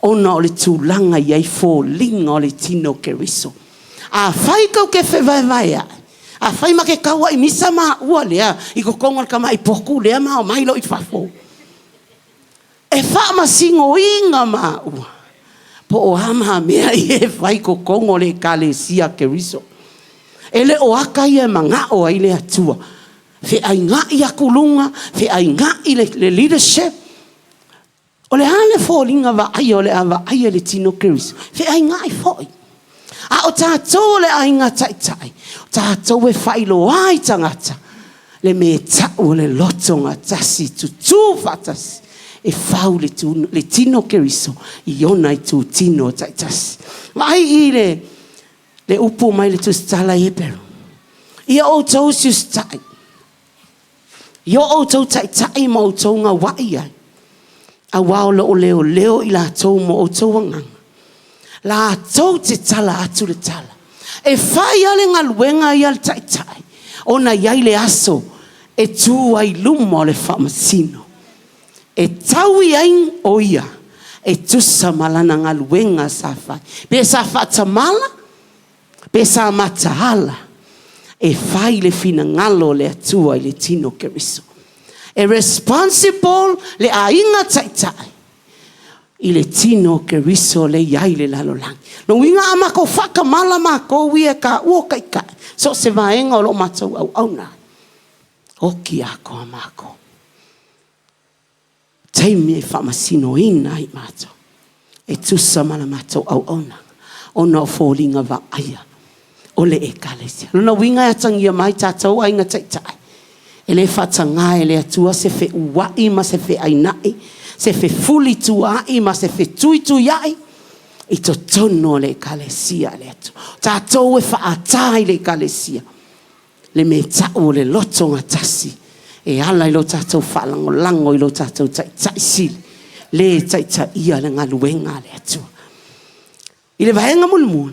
Ona o le tūlanga iai fōlinga o le tino keriso. A whai kau ke whewai ai. A whai ma ke kaua I misa maa ua lea. I ko konga ka mai poku lea maa o mailo I whafo. E wha ma singo inga maa ua. Po o hama mea I e whai ko kongo le kalesia keriso. Ele o aka I e manga o ai le atua. Fe ai ngā I a kulunga. Fe ai ngā I le leadership. O le hale fōlinga wa ai o le awa ai le tino keriso. Fe ai ngā I fōi. A o tātou le ai ngā tai. Tātou e whailo ai tangata. Le me tau le Loto Gatasi tu fatasi. E whau le tino keriso. I ona I tu tino taitasi. Mai I le upu mai le tu stala e peru. Ia o tau si stai. Ia o tau tai ma o tau ngā wai ai. A wao o leo I la tau mo o tau wangang. La tau te tala atu le tala. E whai ale ngā luenga I al tai. Ona iai le aso. E tū ai luma o le whamasino. E tau I aing o ia. E tusa malana ngā luenga sa whai. Pe sa whatamala. Pe sa matahala. E whai le fina ngalo le atua I le tino keriso. E responsible le ainga tai. I le tino keriso le iai le lalolangi. No winga ama ko whakamala mako wia ka ua kai. So se vaenga o lo matau au na. Oki ako amako. Taimi e whamasino ina I mato. E tusa mana mato au ona. Ona o fōlinga wa aia. O le e kalesia. Luna winga e tangia mai tātou ainga tai. E le whatanga e le atua se fe uai ma se fe ainai. Se fe fuli tuai ma se fe tuitu iai. I to tono le kalesia le atu. Tātou e whaatai le kalesia. Le me tau le Loto Gatasi. E ala I lo tātou whalango I lo tātou tai sili. Le tai ia le ngā luenga le atua. I le vaenga muni.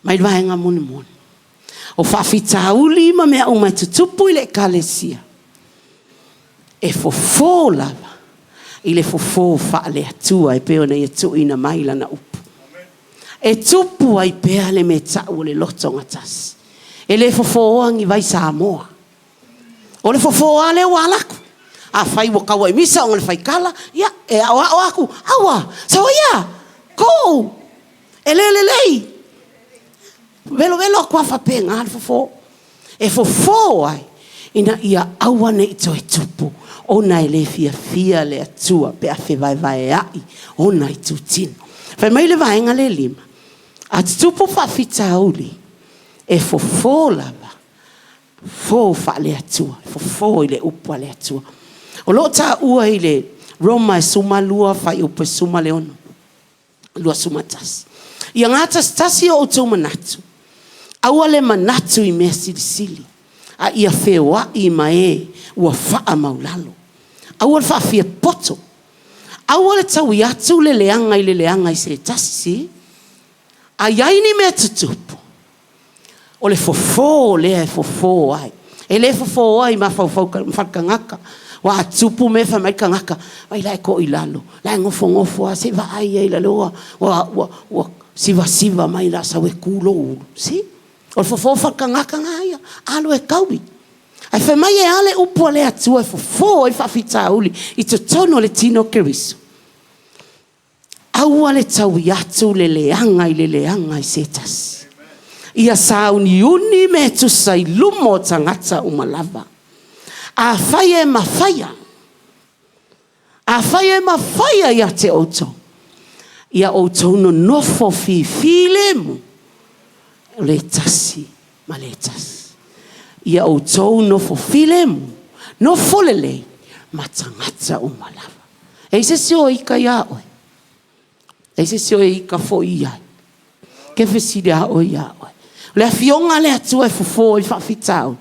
Mai le vaenga muni. O whawhitauli ma mea o mai tutupu I le kalesia. E fofo lava. I le fofo wha le atua e peo na I atu ina maila na upu. E tupu ai pea le me tau le Loto Gatasi. E le fofo angi vai Samoa. O le fofo a le walaku. A whai wakawa I misa o le whai kala. Ia, e awa o aku. Awa, sawa ia. Ko. E lei. Velo kua whapenga al fofo. E fofo ai. Ina ia awa ne ito e tupu. Ona e le fia le atua. Pe a vai ai. Ona I tu tino. Whai mai le vaenga le lima. A tupu whawhita auli. E fofo lava. Fo fa le atua. Fofo I le upua le atua. O lo ta ua I le Roma e suma lua whai upe suma le ono. Lua suma tasi. Ia ngata tasi o tau manatu. Aua le manatu I mea sili. A ia whewa I mae ua wha maulalo. Aua le whawhia poto. Aua le tau I atu le leanga I se tasi. A yaini mea tutupu. O le fofo lea e fofo ai. E le fofo ai ma whakangaka. Wa atupu me whamai kangaka. Ai lai ko I lalo. Lai ngofo a se va ai e laloa. Wa siva mai la sa we kulo ulu. Si? O le fofo whakangaka ngāia. Alo e kaui. Ai whamai e ale upu le atua e fofo e whawhita uli. I to tono le tino keriso. Aua le tau I atu le leanga I setas. Ia sauni uni me tusa I lumo tangata umalava. A whai e mawhaia. A whai e mawhaia ia te oto. Ia oto no nofo file mu. Le tasi ma le tasi. Ia oto nofo file mu. Nofo lele ma tangata umalava. E se sio ika ia oe. E se sio ika fo ia. Ke whesiria o ia oe. Le fionga le atua e fofo I whawhitau.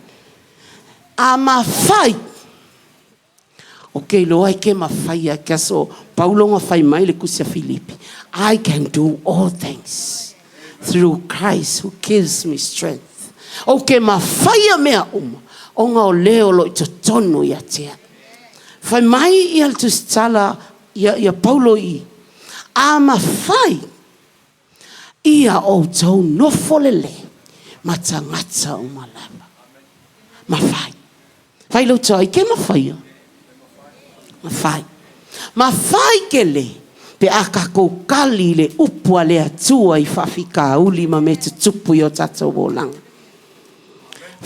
A mawhai. Ok, lo ai ke mawhai a kia so paulonga whai mai le kusia Filipi. I can do all things through Christ who gives me strength. Ok, mawhai a mea uma. O ngā o leo lo I to tonu I atea. Whai mai I al tu stala ia Paulo i. A mawhai. Ia o tau nofolele. Matangata o malama. Mawhai. Whai lau tau, ke mawhai? Mawhai. Mawhai ke le. Pe aka kou kali le upua le atua i whawhika uli ma me te tupu i o tatou o langa.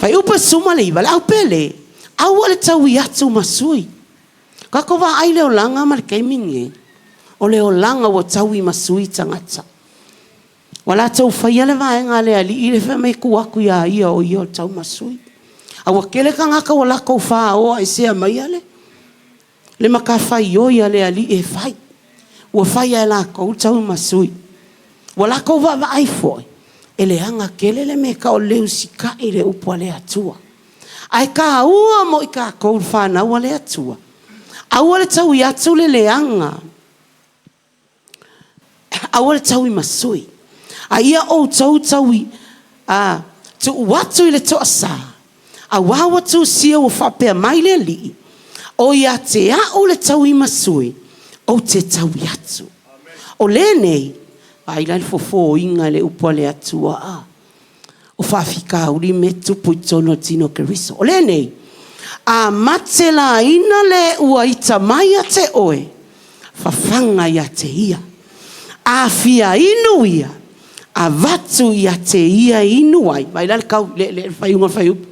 Whai upa suma le iwa, le au pele, au ale tau i atu masui. Kako wa ai le o langa ma le keimingi, o le o langa o tau i masui tangata. Wala tau whai ale vaenga le ali, i le whamei ku aku ia ia o i o tau masui. Awa kele ka ngaka o lako Faaauauina e sea mai ale. Le maka whai o ia le ali e whai. Ua whai e la kou tau masui. Wala kou wa ai foi. E le anga kele le me ka o leu sika i le upua le atua. Ai ka ua mo i ka kou whanau le atua. Aua le tau i atu le anga. Aua le tau i masui. A ia o tau i tu watu i le toa sa. A wawa tu sia o whapea mai le li. O ia te a o le tau i masui. O te tau atu. O le nei, ai lai fofo inga le upua le atua a. O whawhika uri me tupu i tono tino ke riso. O le nei, a matela ina le ua ita mai a te oe. Whawhanga ia te ia. A fia inu ia. A vatu ia te ia inu ai. Mai lai kau le whaiunga whaiupu.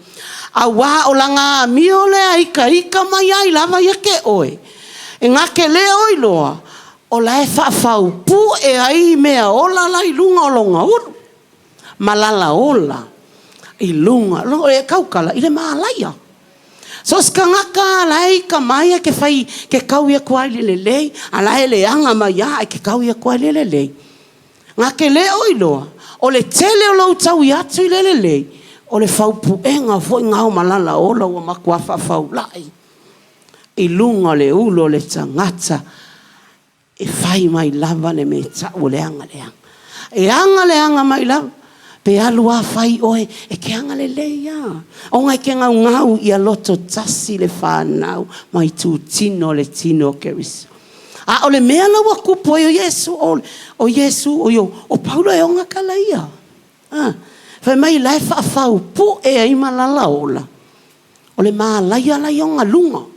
A wā o langa mio le ika mai ai lava ia ke oe. E ngā ke leo i loa, o lai whawhau pu e ai mea ola lai lunga o longa uru. Malala ola, i lunga, e kaukala, i le maa laia. So ska ngaka lai ka maia ke whai, ke kau ia kuai le lei, a lai le anga mai ai ke kau ia kuai le lei. Ngā ke leo i loa, o le tele o lau tau i atu i le lei, o le whaupu e ngā foi ngau malala ola o makua whawhau lai. I lunga le ulo le tangata e whai mai lava le me tau le anga. E anga le anga mai lava. Pe alua whai oe e ke anga le leia. O ngai ke ngau i a Loto Gatasi le whanau mai tu tino le tino ke riso. A o le mea lawa kupo o Yesu o Yesu o Paulo e onga kalaia. Whai mai lai whawhau pu e ai malala ola. O le maa laia lai onga lunga.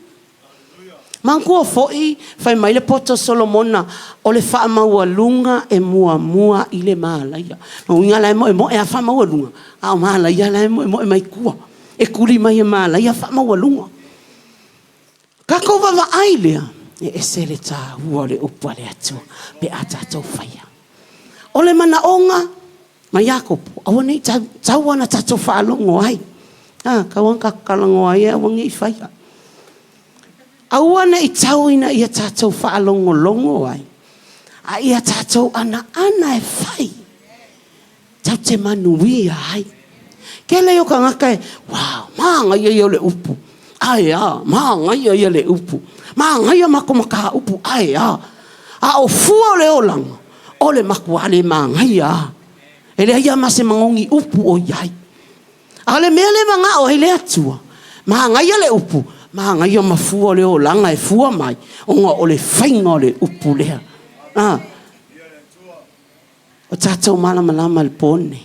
Mangkua foi, fai mai le poto Solomona, o le wha maua lunga e mua i le maalaia. No inga lai mo e a wha maua lunga. A o maalaia lai mo e mai kua. E kuri mai e maalaia wha maua lunga. Kako wawa ailea, e se le tā hua le upua le atua, pe a tātou whaia. O le mana onga, ma Iakopo, awa nei tau ana tātou whaalongo ai. Kawan kakalango ai, awa ngi whaia. Awana I tau ina ia tātou whaalongo ai. A ia tātou ana e whai. Tau te manuia ai. Ke leo ka ngaka e, wow, maanga ia le upu. Ai maanga ia le upu. Maanga ia mako maka upu. Ai a o fua le olanga. O le mako ale maanga ia. E le ia mase mangongi upu o iai. A le mea le manga o hele atua. Maanga ia le upu. Maanga ia mafua le o langa e fua mai. Onga o le whainga o le upu lea. O tātou malama le pone.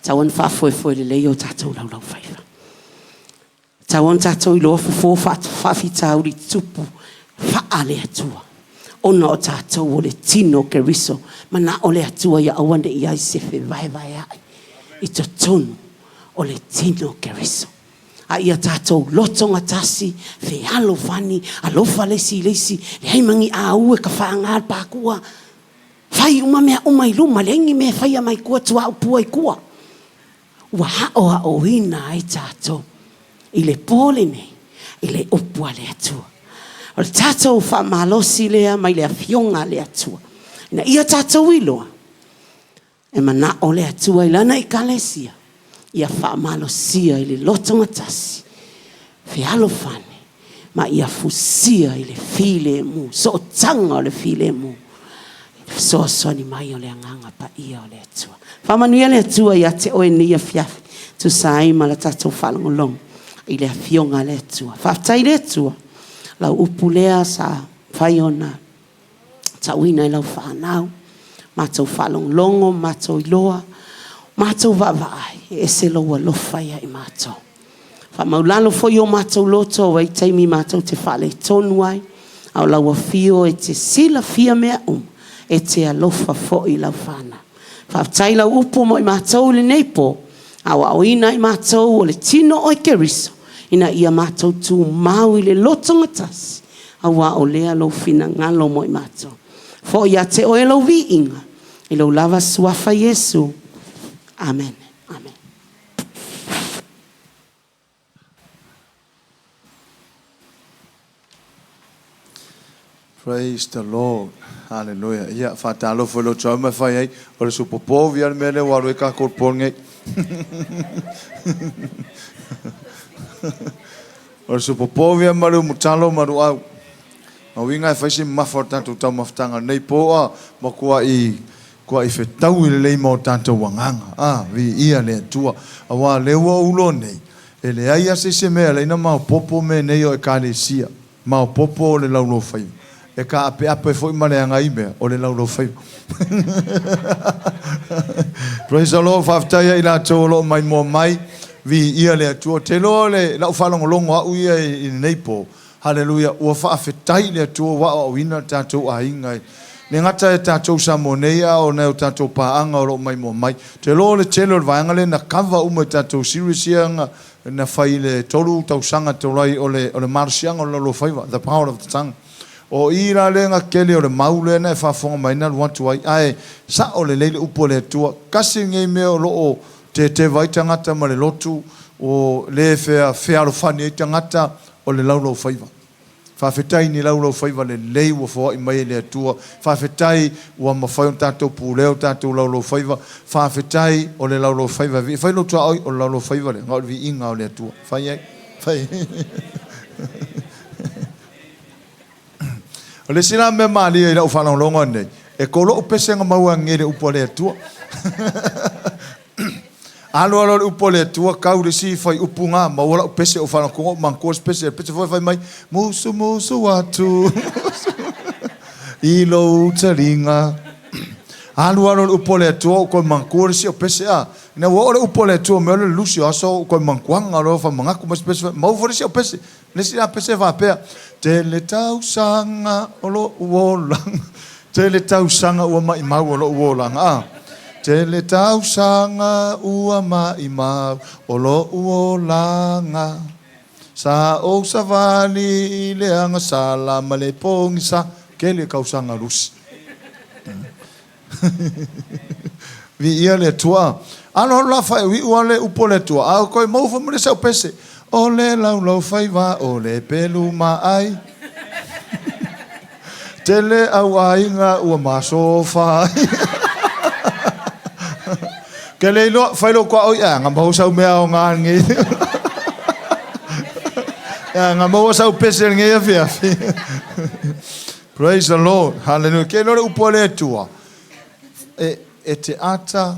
Tauan whafue le lei o tātou lau whaifa. Tauan tātou I loa fufo whawhita uri tupu. Wha le atua. Ona o tātou o le tino ke riso. Mana o le atua ia awande I ai sefe vai ai. I to tonu o le tino ke riso. A ia tātou Loto Gatasi, fe alo fani, alofa lesi, le haimangi a ue ka whaangar pākua. Whai uma mea umai luma, le ingi mea whai mai kua tua upua I kua. Ua hao ina ai tātou, I le pōle nei, I le upua le atua. O le tātou wha malosi lea, mai le awhionga le atua. Ina ia tātou iloa, e mana o le atua ilana I kalesia. Ia whaamalosia I le Loto Gatasi. Fe alofane. Ma ia fusia I le file mu. So tanga o le file mu. So soni mai o le anganga pa ia o le atua. Whamanuia le atua ia te oe ni a fiafi. Tu sai ma la tatou whalangolong. I le afionga le atua. Whaftai le atua. Lau upulea sa whai ona tauina I lau whanau, mātou whalonglongo, mātou iloa, mātou wawai, e se loa lofaya I mātou. Whamaulalo fo o mātou loto, wai taimi mātou te whale tonu ai, au laua fio e te sila fia mea e te alofa fo I lau whana. Whaftai lau upo mo I mātou le neipo, Faaauauina I mātou o le tino o keriso, ina ia mātou tu mau I le Loto Gatasi, awa o lea lo fina ngalo mo I mātou. Fo ia te oe lau vi inga, I lau lava suafa Yesu. Amen. Amen. Praise the Lord. Hallelujah. Ia fatalo fo lo chama fai ai o le supopo via mele wa re ka korponge. O le supopo via maru mutalo maru au. Ma winga fai si maforta tu tau maftanga nei poa ma kua I fetau I le mo tanto wanganga. Vi ia le tua awa le wo ulo nei. E le ai se me le na ma popo me nei o ekalesia. Ma popo le laulo fai. E ka ape foi mareanga ime o le laulo fai. Praise the Lord, whaftaia I la tōlo mai mo mai, vi ia le atua. Te loa le lau whalongolongo au ia I neipo. Hallelujah, ua whaafetai le atua wa o wina tātou a ingai. Ne ngata e tātou Samoa o neo tātou paanga o lo mai mo mai. Te loa le telo le vaanga le na kawa ume tātou sirisianga na whai le tolu tausanga tolai o le marsianga o lo whaiva, the power of the tongue. O ira lenga kele o le maule na e whafonga mai na luatu ai ai sa o le leile upo le tua kasi ngei mea o loo te vai tangata ma le lotu o le whea rofani e tangata o le laulau whaiva. Whawhetai ni laulau whaiva le lei ua whaai mai le atua. Whawhetai ua mawhai o tātou pūleo tātou laulau whaiva. Whawhetai o le laulau whaiva. Whai lo tua oi o laulau whaiva le. Ngau vi inga o le atua. Whai ai? Whai. O le sila me mali e la ufala longa nei. E kolo o pese nga maua ngere upo le atua. Alo upo le atua kau le si fai upunga maua o pese o fala kongo manko pese fai mai musu watu. Ilo utaringa. Alo upo le atua ko manko si o pese a. Na wo le upo le atua me le lucio aso ko mankwanga lo fa mangaku mas pese mau fo si o pese. Le sila pese va pea. Te le tau sanga o lo uolang. Te le tau sanga ua mai mau o lo uolang. Te le tau sanga ua mai mau o lo uolanga. Sa o sa vali le anga sala ma le pongi sa. Ke le kau sanga rusi. Vi ia le tua. Ano la fai wi ua le upo le tua. Au koe mau fa mre sa pese. O le laulau whaiva, o le pelu mai. Tele au ainga ua masofa. Ke le ilo whailo kua oi, ngā mahu sau mea o ngāngi. Ngā mahu sau pese nge awhi. Praise the Lord. Hallelujah. Ke lore upo le tua. E te ata,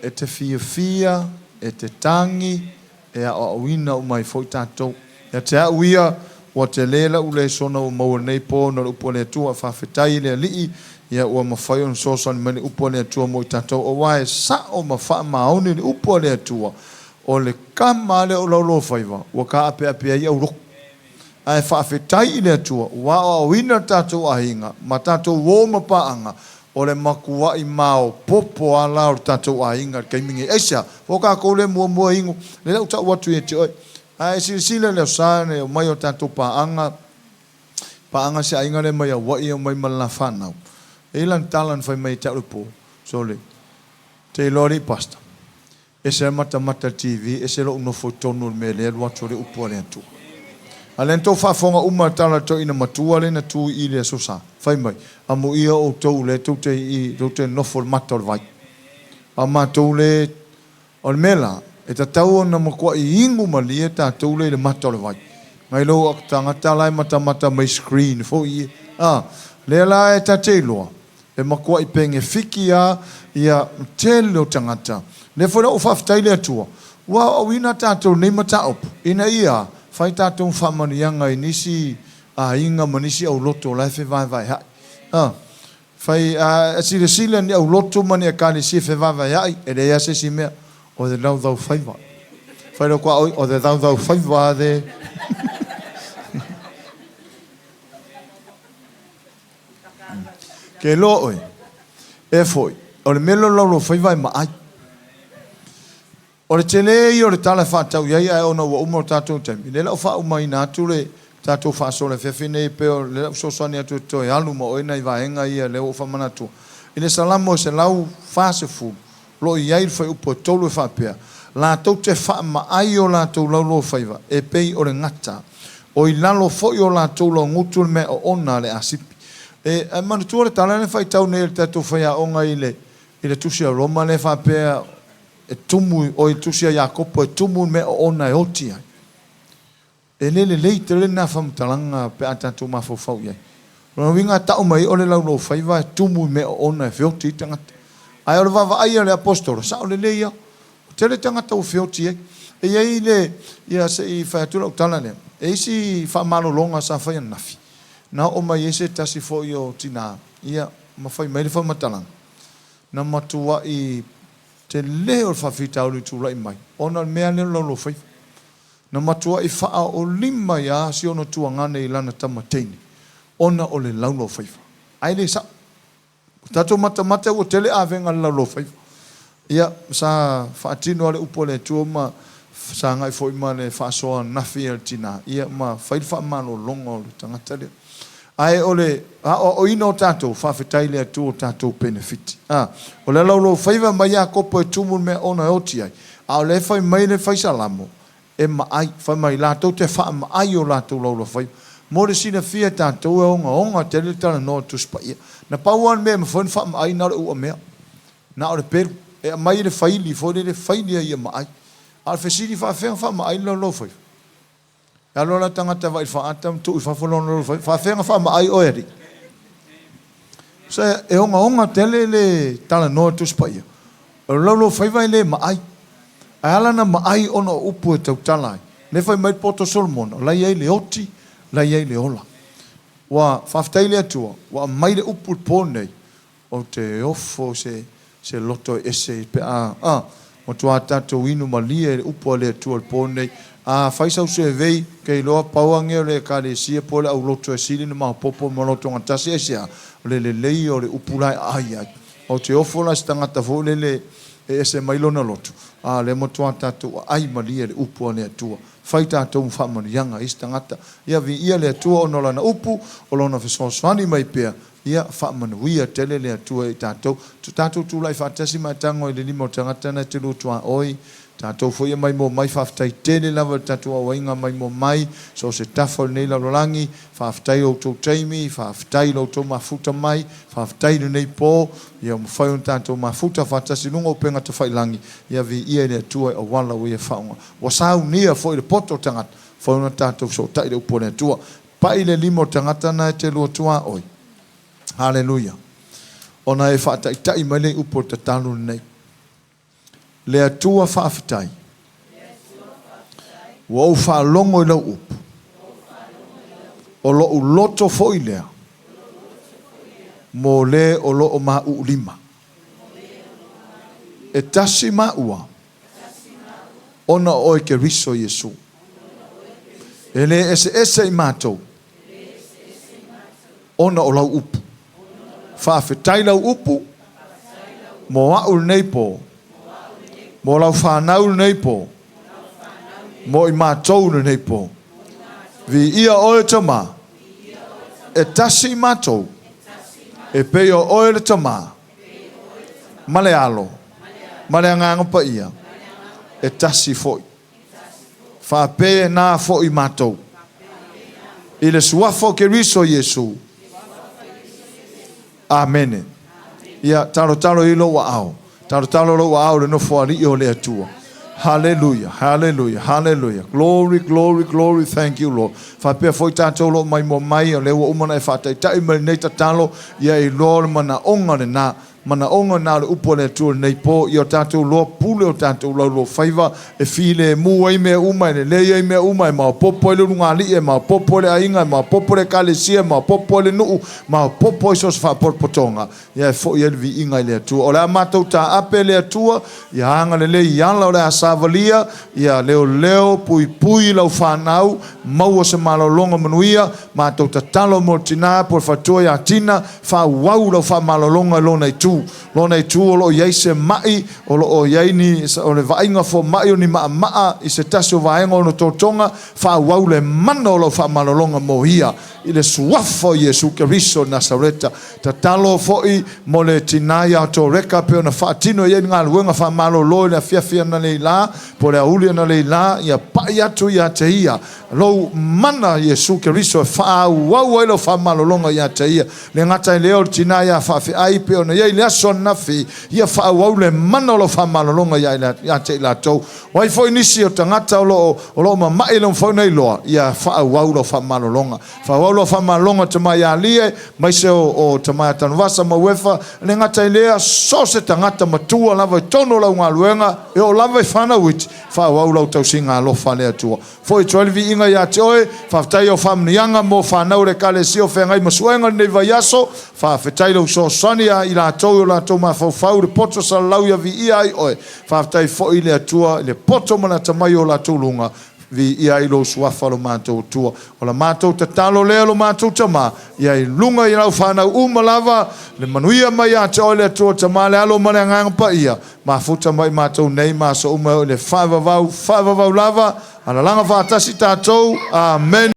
e te fia, e te tangi, e a wina o mai foi tātou. E te a uia o te lela u le sona o maua nei pō na upo le tua whawhetai le alii ia ua mawhai on sosa ni mani upo le tua mo i tātou. O wae sa o mawha maoni ni upo le tua o le kama le o laulo whaiva ua ka ape ia uroko. Ai whawhetai le tua wa o wina tātou ahinga ma tātou wō mapaanga o le makua I mao popo ala o tātou ainga kei mingi eisa o ka kou le mua ingo le lau tau watu e te oi ai sila leo sāne o mai o tātou paanga se ainga le mai a wai o mai malana whanau e lan talan whai mai tau po so le te lori pasta e se mata TV e se lo uno fotonu me le watu le upo le atu alento whafonga umatala to ina matua le na tu I le sosa whai mai amo ia o tau le tau te nofo mata o vai a matou le o mela e ta tau na makua I ingu mali e ta tau le mata o vai ngai lo o tangata lai mata mai screen fo I le la e ta te loa e makua I penge fiki ia tele o tangata le fo o whaftai le atua wa o wina ta tau nei mata op ina ia fai tātou whamanianga I nisi a inga manisi au loto lai fe vai hai fai sile ni au loto mani a kani si fe vai hai e le ase si mea o de lau dau faiva fai lo kwa o de dau faiva de ke lo oi e foi o le melo lo faiva ma ai o le tele i o le tala whātau iai ai ona ua umo tātou taimi. Le lau wha umai nā tu le tātou whāso le whewhine i peo le lau sosani atu toi alu ma oina i vaenga ia le o whamana tu. I le salamo se lau whāse fu lo i ai whai upo tolu e whapea. La tau te wha ma ai o la tau lau lo whaiva e pei o le ngata. O i lalo fo i o la tau lo ngutu me o ona le asipi. E manu tua le tala ne whai tau ne le tātou whaia onga i le tusia Roma le whapea e tumu o i tusia Iakopo e tumu me o ona e oti ai. E lele leite le na whamtalanga pe a tātou mawhawhau iai. Rona winga tau mai o le lau lo whaiva e tumu me o ona e whioti i tangata. Ai o le wawa aia le apostolo, sa o le leia, o tele tangata o whioti ai. E iai le, ia se i whaiatula o tala lea, e isi whamalo longa sa whaia nafi. Na o mai ese tasi fo i o tina, ia mawhai mai le whamatalanga. Na matua i te leo le whawhita o le tūrai mai. Ona mea le lo whai. Na matua i wha o lima ia si ono tua ngane i lana tamateini. Ona o le laulo whai. Ai le sa. Tato mata o tele avenga le laulo whai. Ia sa whaatino ale upo le tua ma sa ngai fo ima le whaasoa nafi al tina. Ia ma whai whaamano longa o le tangata leo. Ai ole o ino tato whawhetai lea tu o tato benefit. O le laulo whaiva mai a kopo e tumu me ona oti ai. A o le whai mai le whai salamo. E ma ai, whai mai lātou te wha ma ai o lātou laulo whaiva. Mōre sina fia tātou e onga te le tala no tu spaia. Na pauan mea ma whain wha ma ai na le ua mea. Na o le peru. E a mai le whaili, fo le whaili ai ma ai. A le whesiri wha ma ai laulo whaiva. Alo la tangata vai whaatam tu i whawholono whawhenga wha ma ai oeri. Sa e onga tele le tala noa tu spaia. O laulo whaiwai le ma ai. Ai alana ma ai ono upu e tau talai. Le whai mai poto Solomon. Lai ai le oti, lai ai le ola. Wa whaftai le atua. Wa mai le upu pōnei. O te ofo se loto ese pe a. O tua tatou inu malia le upu le atua le pōnei. Faisau se vei kei loa pauange le kare sia pole au loto e sili na maha popo ma Loto Gatasi e sia le lei o le upulai ai o te ofola se tangata fo le e se mailona loto le motua tatou ai malia le upu le atua fai tatou whamanianga i se tangata ia vi ia le atua o nolana upu o lona fesoswani mai pea ia whamanuia tele le atua i tatou tūlai whatasi mai tango i le limo tangata na te lutua oi tātou foi mai mo mai whaftai tele lava tātou awainga mai mo mai so se tafol nei lalolangi whaftai o tō teimi whaftai lo tō mafuta mai whaftai nei pō ia mo whai on tātou mafuta whatasi lunga o penga te whailangi ia vi ia ne tua o wala o ia whaunga wa sau nia foi le poto tangata foi on tātou so tai le upo ne tua pai le limo tangata na te lua tua oi haleluia ona e whatai tai mai le upo te talo nei le atua whaafitai. Wa au whaalongo i lau upu. O lo u loto fo i lea. Mo le o lo o maa u lima. E tasi maa ua. Ona oi ke riso Yesu. E le ese i mātou. Ona o lau upu. Whaafitai lau upu. Mo au nei po. Mo lau whanau nei po. Mo i mātou nei po. Vi ia oe tama. E tasi mātou. E peo oe le tama. Male alo. Male anganga pa ia. E tasi foi. Whape nā foi mātou. I le suafo ke riso Yesu. Amen. Ia taro ilo wa au. Talo lo au le no fori o le atua. Hallelujah, hallelujah, hallelujah. Glory, glory, glory. Thank you, Lord. Fa pe foi tato lo mai mo mai o le umana e fa tai tai mai nei tatalo ia I Lord mana onga le na mana onga na le upo le tu nei po i o tātou loa pule o tātou lo faiva e file mu ai me uma le le ai me uma ma popo le lunga li e ma popo le ainga ma popo le kalesia ma popo le nu ma popo so fa potonga ia fo ia vi inga le tu o la matou ta ape le tu ia anga le ia la savalia ia leo pui lau whanau maua se malolonga manuia matou tatalo mo tina por fatua ia tina whauau lau whamalolonga lona i tu o lo iai se mai o lo iai ni o le vainga fo mai o ni maa i se taso vaenga o no totonga whauau le mano lo whamalolonga mohia i le suafo Yesu Keriso Nasareta tatalo foi mo le tina ia to reka pe ona whaatino iai ngā luenga whamalolo na fiafia na leila po le auli na leila ia pai atu ia te ia lo mana Yesu Keriso whauau lo whamalolonga ia te ia le ngata leo tina ia whaafi ai pe ona iai le aso nafi ia whauau le mana lo whamalolonga ia te ila tau wai foi nisi o tangata o lo mamai lo whaunei loa ia whauau lo whamalolonga whauau lo whamalolonga te mai alie mai se o te mai tanwasa mawefa le ngata lea so se tangata matua lava tono lau ngā luenga e o lava i whanawit whauau lau tau singa alofa lea tua foi 12 inga ia te oe whaftai o whamnianga mo whanau le kale si o whengai masuenga nei vaiaso whafetai lau so sonia i la tau ma whau le poto sa lau ia vi ia ai oe whaftai foi lea tua le poto mana tamai o la tulunga vi ia i lo suafa lo mātou tua o la mātou te talo lea lo mātou tama ia i lunga i lau whanau umalava le manuia mai a te oe lea tua tama le alo mane ngangpa ia ma futa mai mātou nei ma so umau le whaivavau lava ala langa whaatasi tātou amen